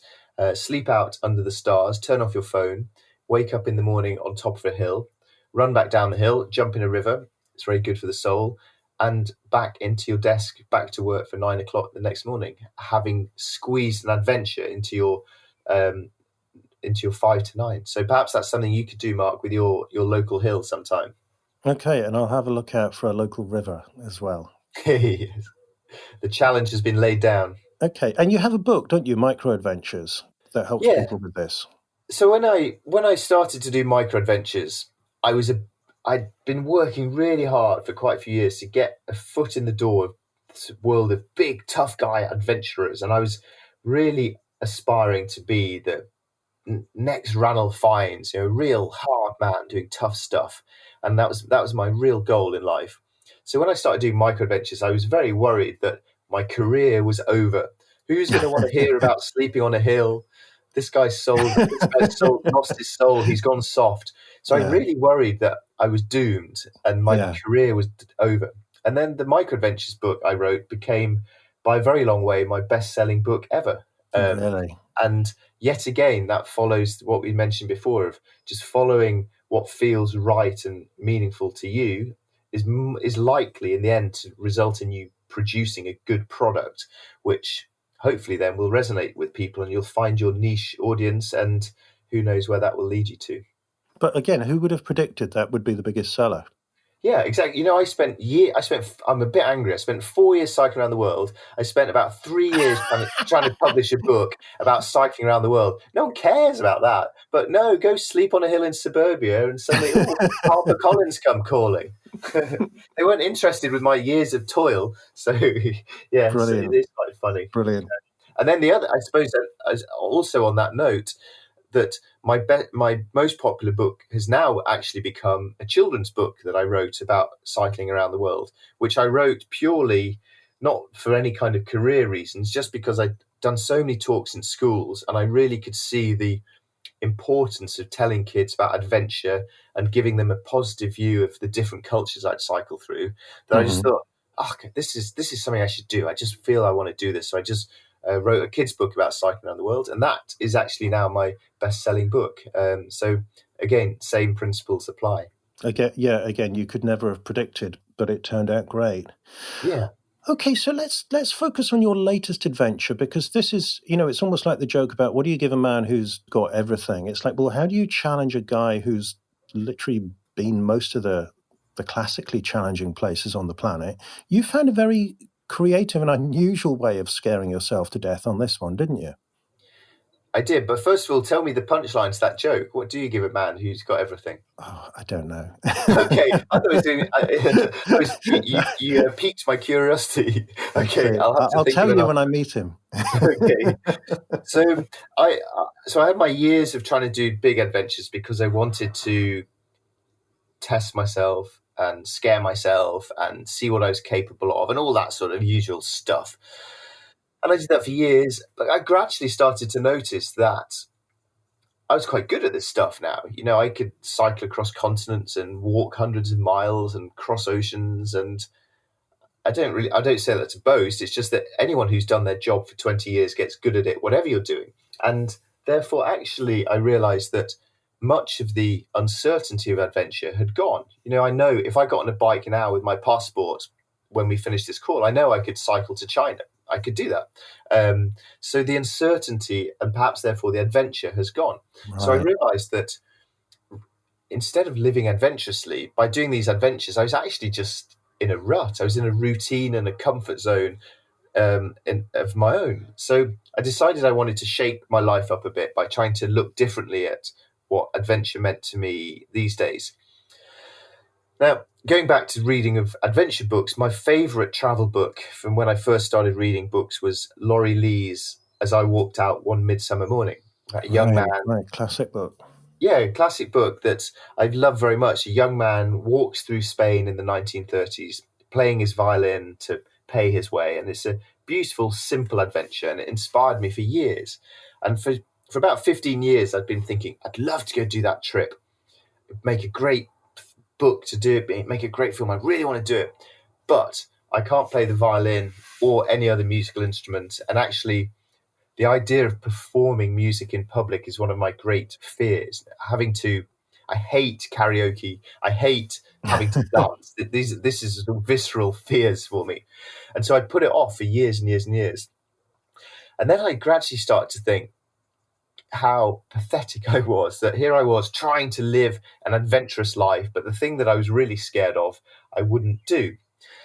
Sleep out under the stars, turn off your phone, wake up in the morning on top of a hill, run back down the hill, jump in a river. It's very good for the soul. And back into your desk, back to work for 9 o'clock the next morning, having squeezed an adventure into your 5 to 9. So perhaps that's something you could do, Mark, with your local hill sometime. Okay, and I'll have a look out for a local river as well. Yes. The challenge has been laid down. Okay, and you have a book, don't you, Micro Adventures, that helps people with this? So when I started to do micro adventures, I'd been working really hard for quite a few years to get a foot in the door of this world of big, tough guy adventurers, and I was really aspiring to be the next Ranulph Fiennes, real hard man doing tough stuff, and that was my real goal in life. So when I started doing micro adventures, I was very worried that my career was over. Who's going to want to hear about sleeping on a hill? This guy's lost his soul. He's gone soft. So I really worried that I was doomed and my career was over. And then the micro adventures book I wrote became, by a very long way, my best-selling book ever. Really? And yet again, that follows what we mentioned before of just following what feels right and meaningful to you is likely in the end to result in you producing a good product, which hopefully then will resonate with people and you'll find your niche audience, and who knows where that will lead you to. But again, who would have predicted that would be the biggest seller? Yeah, exactly. I'm a bit angry. I spent 4 years cycling around the world. I spent about 3 years trying to publish a book about cycling around the world. No one cares about that. But no, go sleep on a hill in suburbia and suddenly Harper Collins come calling. They weren't interested with my years of toil. So, yeah, so it is quite funny. Brilliant. And then the other, I suppose, also on that note, that my most popular book has now actually become a children's book that I wrote about cycling around the world, which I wrote purely not for any kind of career reasons, just because I'd done so many talks in schools and I really could see the importance of telling kids about adventure and giving them a positive view of the different cultures I'd cycle through, that I just thought, this is something I should do. I just feel I want to do this. So I just wrote a kids' book about cycling around the world, and that is actually now my best-selling book. So again, same principles apply. Again, you could never have predicted, but it turned out great. Yeah. Okay, so let's focus on your latest adventure, because this is, it's almost like the joke about what do you give a man who's got everything? It's like, well, how do you challenge a guy who's literally been most of the classically challenging places on the planet? You found a very creative and unusual way of scaring yourself to death on this one, didn't you? I did, but first of all, tell me the punchline to that joke. What do you give a man who's got everything? Oh, I don't know. Okay, I thought I was doing. You piqued my curiosity. Okay, I'll have to I'll think tell of you enough. when I meet him. Okay, so I had my years of trying to do big adventures because I wanted to test myself and scare myself and see what I was capable of and all that sort of usual stuff. And I did that for years, but I gradually started to notice that I was quite good at this stuff now. I could cycle across continents and walk hundreds of miles and cross oceans. And I don't say that to boast. It's just that anyone who's done their job for 20 years gets good at it, whatever you're doing. And therefore, actually, I realized that much of the uncertainty of adventure had gone. I know if I got on a bike now with my passport when we finished this call, I know I could cycle to China. I could do that. So the uncertainty and perhaps therefore the adventure has gone. Right. So I realized that instead of living adventurously, by doing these adventures, I was actually just in a rut. I was in a routine and a comfort zone of my own. So I decided I wanted to shake my life up a bit by trying to look differently at what adventure meant to me these days. Now, going back to reading of adventure books, my favourite travel book from when I first started reading books was Laurie Lee's As I Walked Out One Midsummer Morning. A young man. Right, classic book. Yeah, classic book that I love very much. A young man walks through Spain in the 1930s, playing his violin to pay his way. And it's a beautiful, simple adventure, and it inspired me for years. And for about 15 years, I'd been thinking, I'd love to go do that trip. It'd make a great book to do it, make a great film. I really want to do it. But I can't play the violin or any other musical instrument. And actually, the idea of performing music in public is one of my great fears. I hate karaoke. I hate having to dance. This is visceral fears for me. And so I put it off for years and years and years. And then I gradually started to think how pathetic I was, that here I was trying to live an adventurous life, but the thing that I was really scared of, I wouldn't do.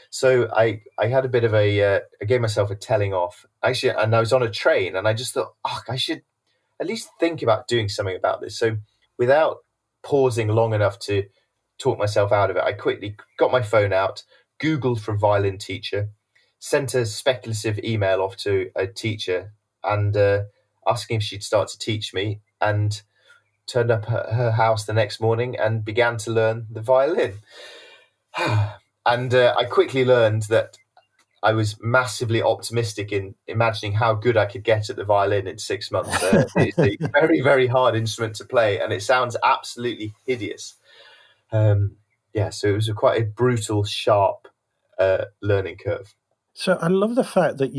So I had a bit of I gave myself a telling off, actually, and I was on a train and I just thought, I should at least think about doing something about this. So without pausing long enough to talk myself out of it, I quickly got my phone out, Googled for a violin teacher, sent a speculative email off to a teacher and asking if she'd start to teach me, and turned up at her house the next morning and began to learn the violin. And I quickly learned that I was massively optimistic in imagining how good I could get at the violin in 6 months. It's a very, very hard instrument to play, and it sounds absolutely hideous. So it was quite a brutal, sharp learning curve. So I love the fact that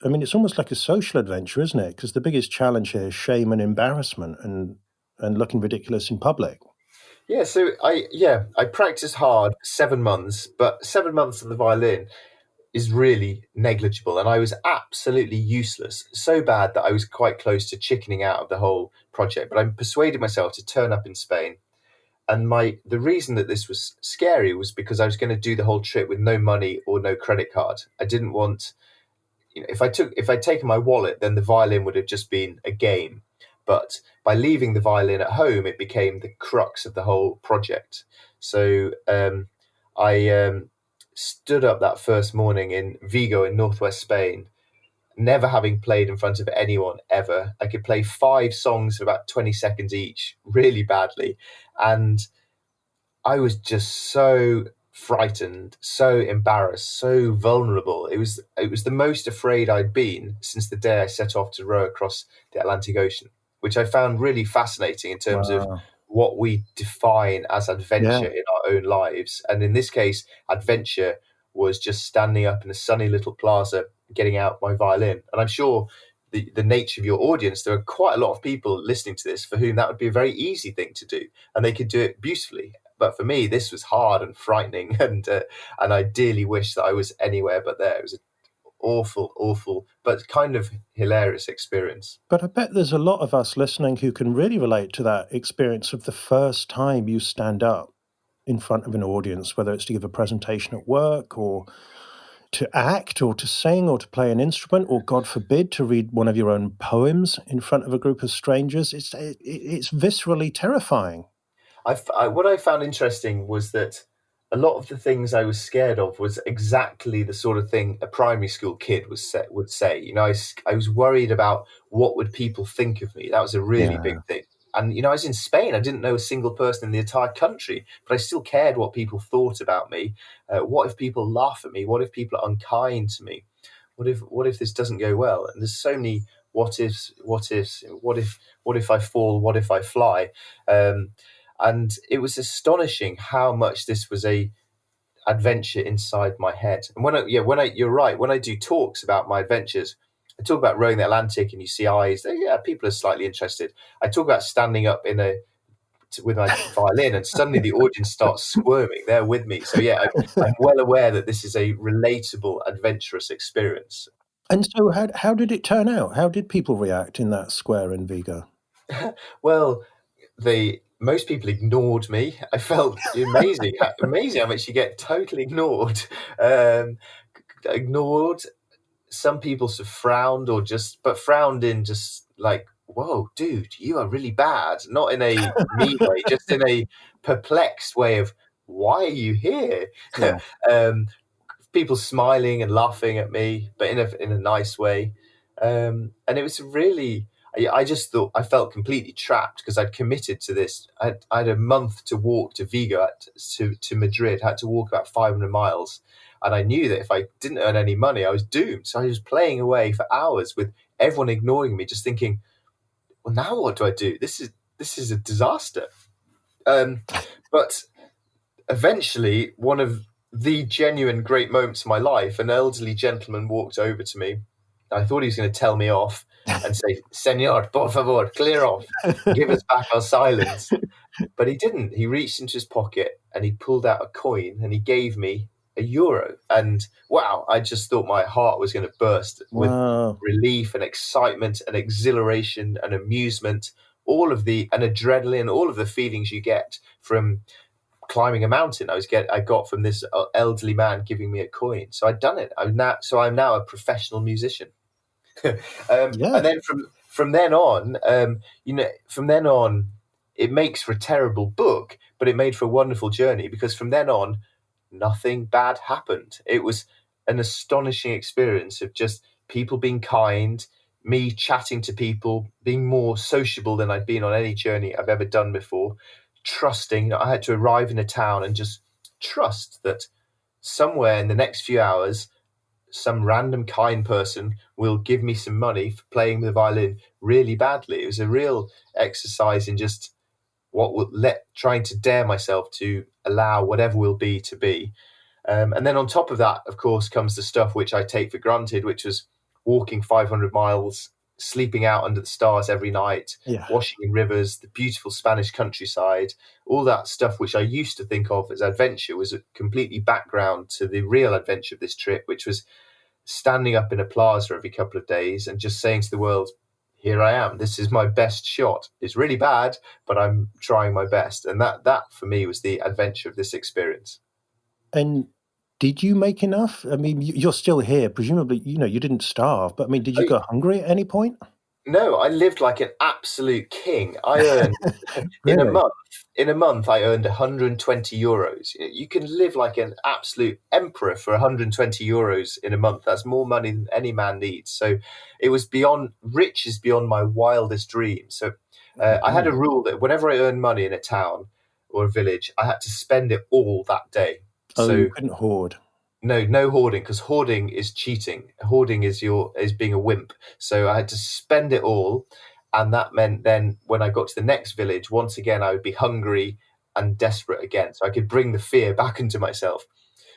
it's almost like a social adventure, isn't it? Because the biggest challenge here is shame and embarrassment and looking ridiculous in public. Yeah, so I practiced hard 7 months, but 7 months of the violin is really negligible, and I was absolutely useless. So bad that I was quite close to chickening out of the whole project. But I persuaded myself to turn up in Spain, and the reason that this was scary was because I was going to do the whole trip with no money or no credit card. I didn't want, if I'd taken my wallet, then the violin would have just been a game. But by leaving the violin at home, it became the crux of the whole project. So I stood up that first morning in Vigo in northwest Spain, never having played in front of anyone ever. I could play 5 songs for about 20 seconds each, really badly. And I was just so frightened, so embarrassed, so vulnerable. It was the most afraid I'd been since the day I set off to row across the Atlantic Ocean, which I found really fascinating in terms of what we define as adventure in our own lives. And in this case, adventure was just standing up in a sunny little plaza, getting out my violin. And I'm sure the nature of your audience, there are quite a lot of people listening to this for whom that would be a very easy thing to do, and they could do it beautifully. But for me, this was hard and frightening, and I dearly wish that I was anywhere but there. It was an awful, but kind of hilarious experience. But I bet there's a lot of us listening who can really relate to that experience of the first time you stand up in front of an audience, whether it's to give a presentation at work or to act or to sing or to play an instrument or, God forbid, to read one of your own poems in front of a group of strangers. It's viscerally terrifying. What I found interesting was that a lot of the things I was scared of was exactly the sort of thing a primary school kid would say. You know, I was worried about what would people think of me. That was a really big thing. And, you know, I was in Spain. I didn't know a single person in the entire country, but I still cared what people thought about me. What if people laugh at me? What if people are unkind to me? What if this doesn't go well? And there's so many what ifs. What if I fall? What if I fly? And it was astonishing how much this was a adventure inside my head. And you're right. When I do talks about my adventures, I talk about rowing the Atlantic, and you see eyes. People are slightly interested. I talk about standing up with my violin, and suddenly the audience starts squirming. They're with me. So I'm well aware that this is a relatable, adventurous experience. And so how did it turn out? How did people react in that square in Vigo? Well, most people ignored me. I felt amazing how much you get totally ignored. Ignored. Some people sort of frowned, but frowned in just like, whoa, dude, you are really bad. Not in a mean way, just in a perplexed way of, why are you here? Yeah. People smiling and laughing at me, but in a nice way. And it was really, I just thought I felt completely trapped because I'd committed to this. I had a month to walk to Vigo, to Madrid. I had to walk about 500 miles. And I knew that if I didn't earn any money, I was doomed. So I was playing away for hours with everyone ignoring me, just thinking, well, now what do I do? This is a disaster. But eventually, one of the genuine great moments of my life, an elderly gentleman walked over to me. I thought he was going to tell me off and say, "Señor, por favor, clear off. Give us back our silence." But he didn't. He reached into his pocket and he pulled out a coin and he gave me €1. And wow, I just thought my heart was going to burst with relief and excitement and exhilaration and amusement, and adrenaline, all of the feelings you get from climbing a mountain. I got from this elderly man giving me a coin. So I'd done it. I'm now a professional musician. And then from then on, it makes for a terrible book, but it made for a wonderful journey, because from then on, nothing bad happened. It was an astonishing experience of just people being kind, me chatting to people, being more sociable than I'd been on any journey I've ever done before, trusting. I had to arrive in a town and just trust that somewhere in the next few hours, some random kind person will give me some money for playing the violin really badly. It was a real exercise in just trying to dare myself to allow whatever will be to be. And then on top of that, of course, comes the stuff which I take for granted, which was walking 500 miles, sleeping out under the stars every night, washing in rivers, the beautiful Spanish countryside, all that stuff which I used to think of as adventure was a completely background to the real adventure of this trip, which was standing up in a plaza every couple of days and just saying to the world, here I am. This is my best shot. It's really bad, but I'm trying my best. And that for me was the adventure of this experience. And did you make enough? I mean, you're still here. Presumably, you didn't starve, but I mean, did you go hungry at any point? No, I lived like an absolute king. I earned Really? in a month, I earned €120. You can live like an absolute emperor for €120 in a month. That's more money than any man needs. So it was riches beyond my wildest dreams. So I had a rule that whenever I earned money in a town or a village, I had to spend it all that day. Oh, so you couldn't hoard. No hoarding, because hoarding is cheating. Hoarding is being a wimp. So I had to spend it all. And that meant then when I got to the next village, once again, I would be hungry and desperate again. So I could bring the fear back into myself.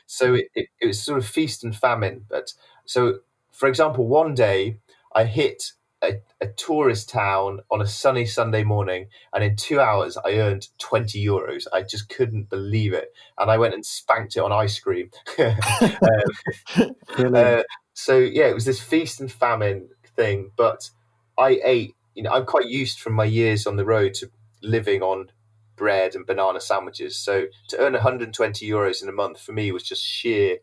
So it was sort of feast and famine. But so, for example, one day I hit a tourist town on a sunny Sunday morning, and in 2 hours I earned €20. I just couldn't believe it, and I went and spanked it on ice cream. Brilliant. uh, so yeah, it was this feast and famine thing, but I ate. I'm quite used from my years on the road to living on bread and banana sandwiches. So to earn €120 in a month for me was just sheer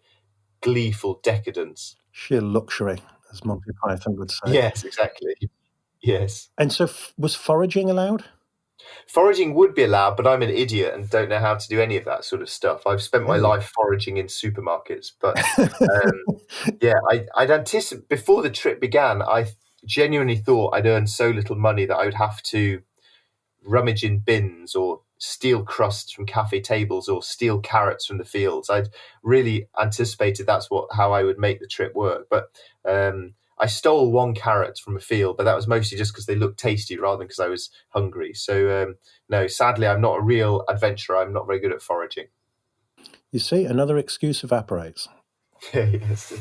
gleeful decadence. Sheer luxury, as Monty Python would say. Yes, exactly. Yes. And so was foraging allowed? Foraging would be allowed, but I'm an idiot and don't know how to do any of that sort of stuff. I've spent my life foraging in supermarkets, but yeah, I'd anticipate before the trip began. I genuinely thought I'd earned so little money that I would have to rummage in bins or steal crusts from cafe tables or steal carrots from the fields. I'd really anticipated that's how I would make the trip work. But I stole one carrot from a field, but that was mostly just because they looked tasty rather than because I was hungry. So no, sadly, I'm not a real adventurer. I'm not very good at foraging. You see, another excuse evaporates. Yes.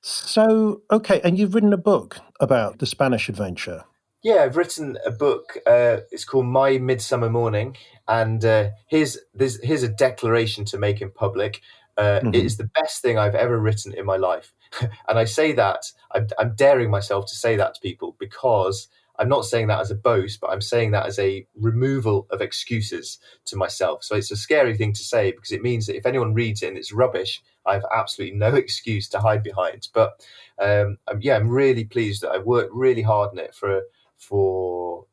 So, okay, and you've written a book about the Spanish adventure. Yeah, I've written a book. It's called My Midsummer Morning, and here's a declaration to make in public. It is the best thing I've ever written in my life, and I say that I'm daring myself to say that to people because I'm not saying that as a boast, but I'm saying that as a removal of excuses to myself. So it's a scary thing to say because it means that if anyone reads it and it's rubbish, I have absolutely no excuse to hide behind. But I'm really pleased that I worked really hard on it for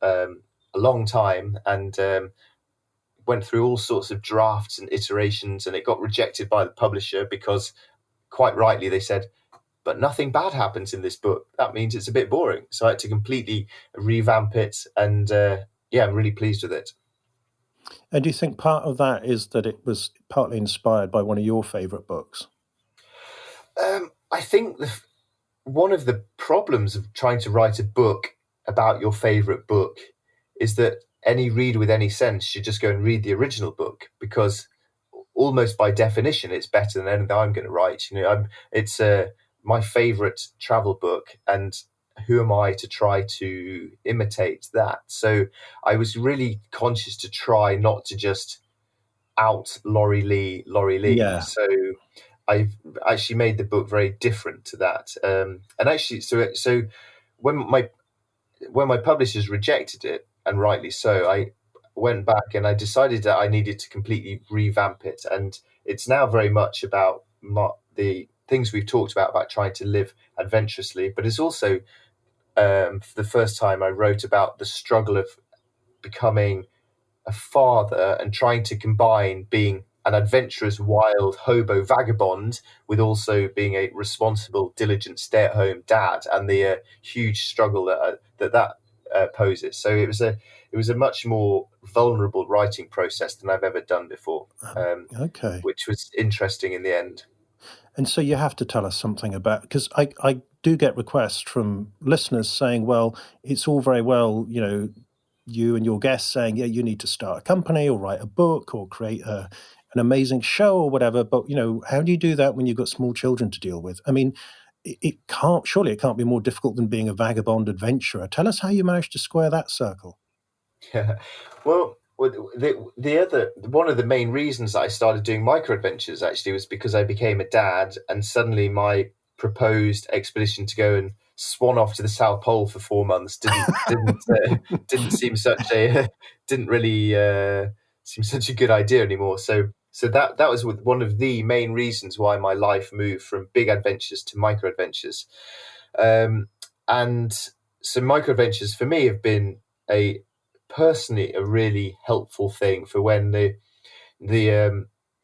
a long time and went through all sorts of drafts and iterations, and it got rejected by the publisher because quite rightly they said, but nothing bad happens in this book. That means it's a bit boring. So I had to completely revamp it, and I'm really pleased with it. And do you think part of that is that it was partly inspired by one of your favourite books? I think one of the problems of trying to write a book about your favourite book is that any reader with any sense should just go and read the original book because almost by definition it's better than anything I'm going to write. It's my favourite travel book, and who am I to try to imitate that? So I was really conscious to try not to just out Laurie Lee. Yeah. So I've actually made the book very different to that. And actually, so when my publishers rejected it, and rightly so, I went back and I decided that I needed to completely revamp it. And it's now very much about the things we've talked about trying to live adventurously. But it's also, for the first time, I wrote about the struggle of becoming a father and trying to combine being an adventurous, wild hobo vagabond with also being a responsible, diligent, stay-at-home dad, and the huge struggle that poses. So it was a much more vulnerable writing process than I've ever done before, Okay. which was interesting in the end. And so you have to tell us something about, because I do get requests from listeners saying, well, it's all very well, you and your guests saying, yeah, you need to start a company or write a book or create an amazing show or whatever. But, how do you do that when you've got small children to deal with? I mean, surely it can't be more difficult than being a vagabond adventurer. Tell us how you managed to square that circle. Yeah. Well, the other one of the main reasons that I started doing micro adventures actually was because I became a dad, and suddenly my proposed expedition to go and swan off to the South Pole for 4 months didn't seem didn't really seem such a good idea anymore. So that was one of the main reasons why my life moved from big adventures to micro adventures, and so micro adventures for me have been personally a really helpful thing for when the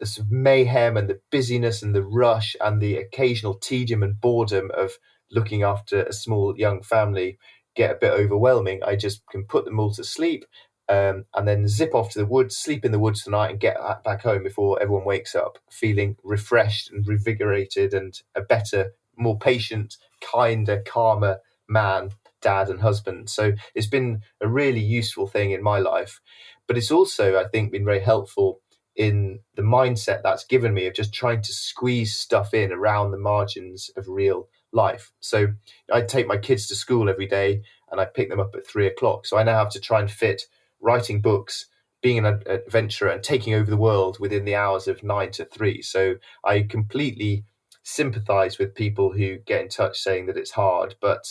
sort of mayhem and the busyness and the rush and the occasional tedium and boredom of looking after a small young family get a bit overwhelming. I just can put them all to sleep, and then zip off to the woods, sleep in the woods tonight, and get back home before everyone wakes up, feeling refreshed and revigorated and a better, more patient, kinder, calmer man, dad and husband. So it's been a really useful thing in my life, but it's also, I think, been very helpful in the mindset that's given me of just trying to squeeze stuff in around the margins of real life. So I take my kids to school every day, and I pick them up at 3 o'clock. So I now have to try and fit writing books, being an adventurer, and taking over the world within the hours of 9 to 3. So I completely sympathize with people who get in touch saying that it's hard, but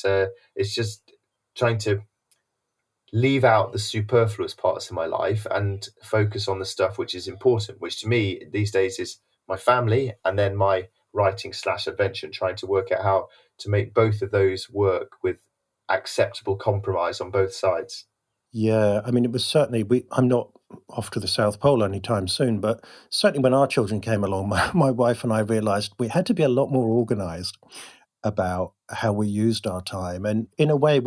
it's just trying to leave out the superfluous parts of my life and focus on the stuff which is important, which to me these days is my family and then my writing/adventure, and trying to work out how to make both of those work with acceptable compromise on both sides. Yeah, I mean, it was certainly, I'm not off to the South Pole anytime soon, but certainly when our children came along, my wife and I realized we had to be a lot more organized about how we used our time. And in a way,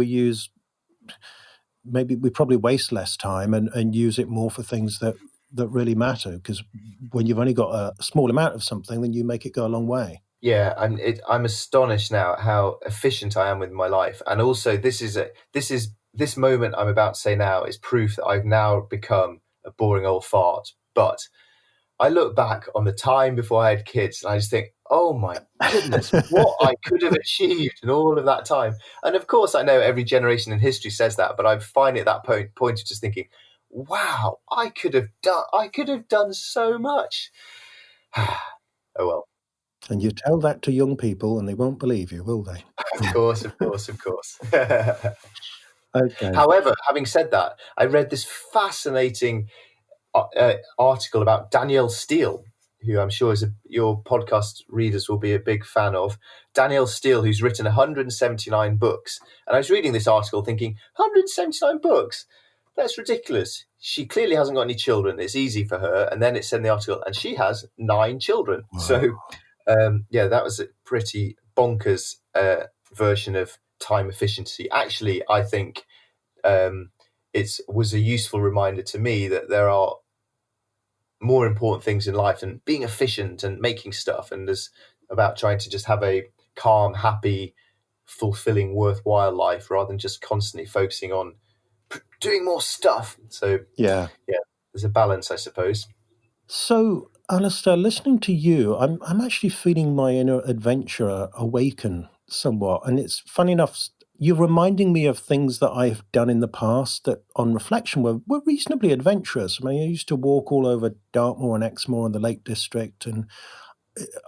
maybe we probably waste less time and use it more for things that really matter. Because when you've only got a small amount of something, then you make it go a long way. Yeah, I'm astonished now at how efficient I am with my life, and also this moment I'm about to say now is proof that I've now become a boring old fart. But I look back on the time before I had kids, and I just think, oh my goodness, what I could have achieved in all of that time. And of course, I know every generation in history says that, but I'm finally at that point of just thinking, wow, I could have done so much. Oh well. And you tell that to young people and they won't believe you, will they? Of course. Okay. However, having said that, I read this fascinating article about Danielle Steele, who I'm sure your podcast readers will be a big fan of. Danielle Steele, who's written 179 books. And I was reading this article thinking, 179 books? That's ridiculous. She clearly hasn't got any children. It's easy for her. And then it said in the article, and she has 9 children. Wow. So, that was a pretty bonkers version of time efficiency. Actually, I think it was a useful reminder to me that there are more important things in life than being efficient and making stuff, and there's about trying to just have a calm, happy, fulfilling, worthwhile life rather than just constantly focusing on doing more stuff. So yeah, there's a balance, I suppose. So, Alastair, listening to you, I'm actually feeling my inner adventurer awaken somewhat. And it's funny enough, you're reminding me of things that I've done in the past that, on reflection, were reasonably adventurous. I mean, I used to walk all over Dartmoor and Exmoor and the Lake District. And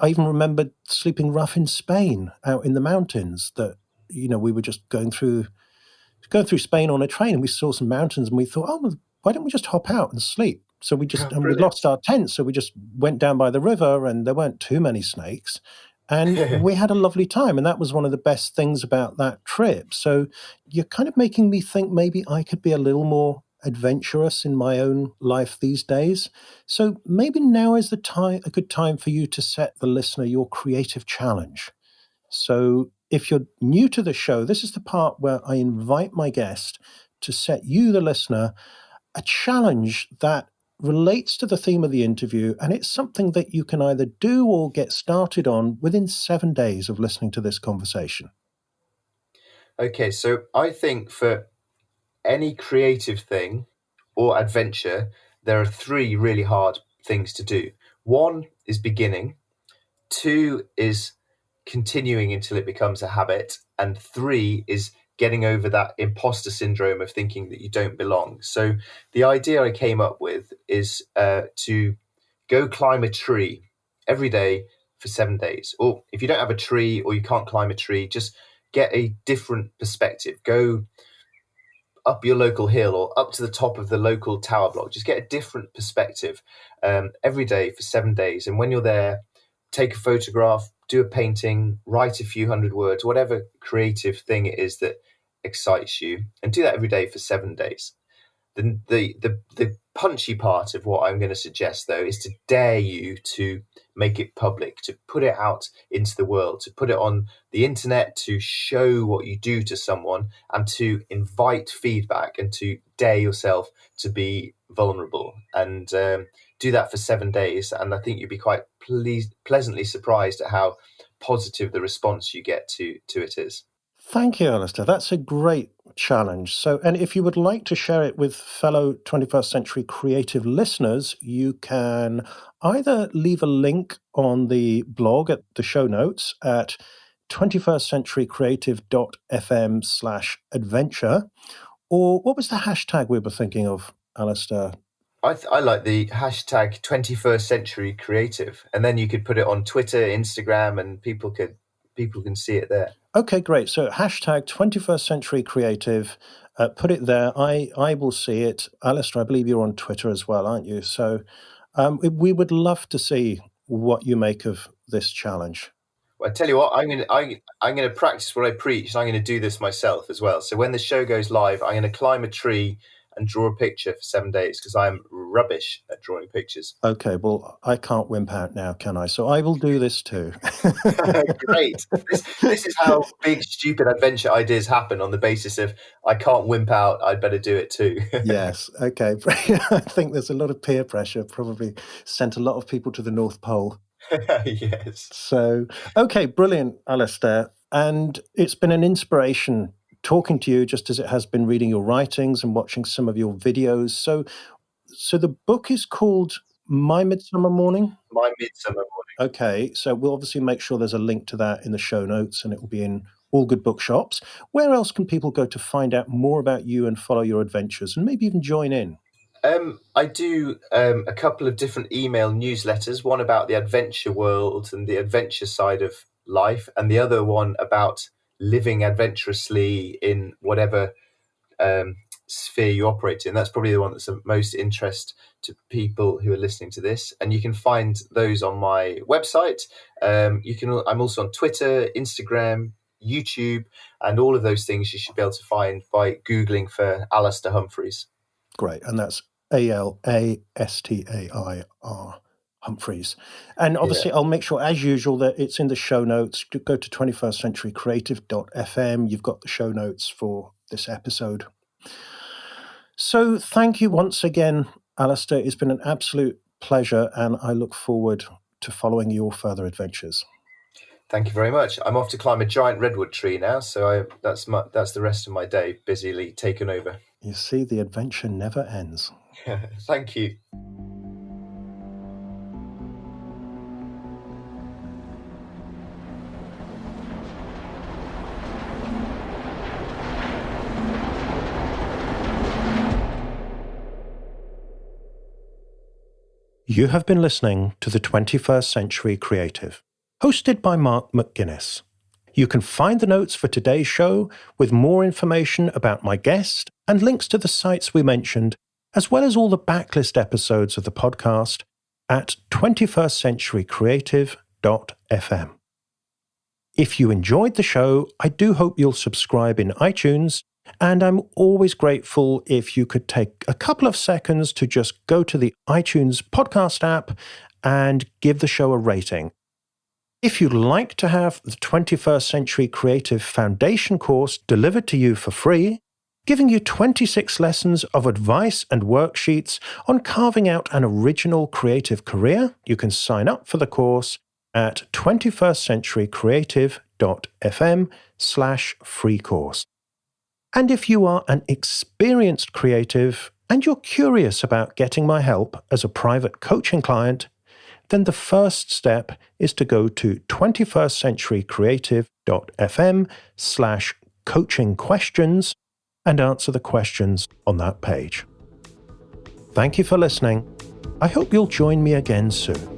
I even remember sleeping rough in Spain, out in the mountains, that, we were just going through Spain on a train, and we saw some mountains and we thought, oh, well, why don't we just hop out and sleep? So we we lost our tent, so we just went down by the river, and there weren't too many snakes, and we had a lovely time. And that was one of the best things about that trip. So you're kind of making me think maybe I could be a little more adventurous in my own life these days. So maybe now is a good time for you to set the listener your creative challenge. So if you're new to the show, this is the part where I invite my guest to set you, the listener, a challenge that relates to the theme of the interview, and it's something that you can either do or get started on within 7 days of listening to this conversation. Okay, so I think for any creative thing or adventure, there are 3 really hard things to do. 1 is beginning, 2 is continuing until it becomes a habit, and 3 is getting over that imposter syndrome of thinking that you don't belong. So the idea I came up with is to go climb a tree every day for 7 days. Or if you don't have a tree or you can't climb a tree, just get a different perspective. Go up your local hill or up to the top of the local tower block. Just get a different perspective every day for 7 days. And when you're there, take a photograph, do a painting, write a few hundred words, whatever creative thing it is that excites you, and do that every day for 7 days. The punchy part of what I'm going to suggest, though, is to dare you to make it public, to put it out into the world, to put it on the internet, to show what you do to someone, and to invite feedback, and to dare yourself to be vulnerable, and do that for 7 days. And I think you'd be quite pleasantly surprised at how positive the response you get to it is. Thank you, Alastair. That's a great challenge. So, and if you would like to share it with fellow 21st century creative listeners, you can either leave a link on the blog at the show notes at 21stcenturycreative.fm/adventure. Or what was the hashtag we were thinking of, Alastair? I like the hashtag 21st Century Creative, and then you could put it on Twitter, Instagram, and people can see it there. Okay, great. So hashtag 21st Century Creative, put it there. I will see it. Alastair, I believe you're on Twitter as well, aren't you? So we would love to see what you make of this challenge. Well, I tell you what, I'm gonna practice what I preach, and I'm gonna do this myself as well. So when the show goes live, I'm gonna climb a tree and draw a picture for 7 days, because I'm rubbish at drawing pictures. Okay, well, I can't wimp out now, can I? So I will do this too. Great. This is how big, stupid adventure ideas happen, on the basis of I can't wimp out, I'd better do it too. Yes, okay. I think there's a lot of peer pressure, probably sent a lot of people to the North Pole. Yes. So, okay, brilliant, Alastair. And it's been an inspiration talking to you, just as it has been reading your writings and watching some of your videos. So the book is called My Midsummer Morning? My Midsummer Morning. Okay, so we'll obviously make sure there's a link to that in the show notes, and it will be in all good bookshops. Where else can people go to find out more about you and follow your adventures, and maybe even join in? I do a couple of different email newsletters, one about the adventure world and the adventure side of life, and the other one about living adventurously in whatever sphere you operate in. That's probably the one that's of most interest to people who are listening to this. And you can find those on my website. I'm also on Twitter, Instagram, YouTube, and all of those things you should be able to find by Googling for Alastair Humphreys. Great, and that's Alastair Humphreys. And obviously, I'll make sure, as usual, that it's in the show notes. Go to 21stcenturycreative.fm. You've got the show notes for this episode. So thank you once again, Alastair. It's been an absolute pleasure, and I look forward to following your further adventures. Thank you very much. I'm off to climb a giant redwood tree now, so that's the rest of my day busily taken over. You see, the adventure never ends. Thank you. You have been listening to the 21st Century Creative, hosted by Mark McGuinness. You can find the notes for today's show with more information about my guest and links to the sites we mentioned, as well as all the backlist episodes of the podcast at 21stcenturycreative.fm. If you enjoyed the show, I do hope you'll subscribe in iTunes, and I'm always grateful if you could take a couple of seconds to just go to the iTunes podcast app and give the show a rating. If you'd like to have the 21st Century Creative Foundation course delivered to you for free, giving you 26 lessons of advice and worksheets on carving out an original creative career, you can sign up for the course at 21stcenturycreative.fm/free course. And if you are an experienced creative and you're curious about getting my help as a private coaching client, then the first step is to go to 21stcenturycreative.fm/coaching questions and answer the questions on that page. Thank you for listening. I hope you'll join me again soon.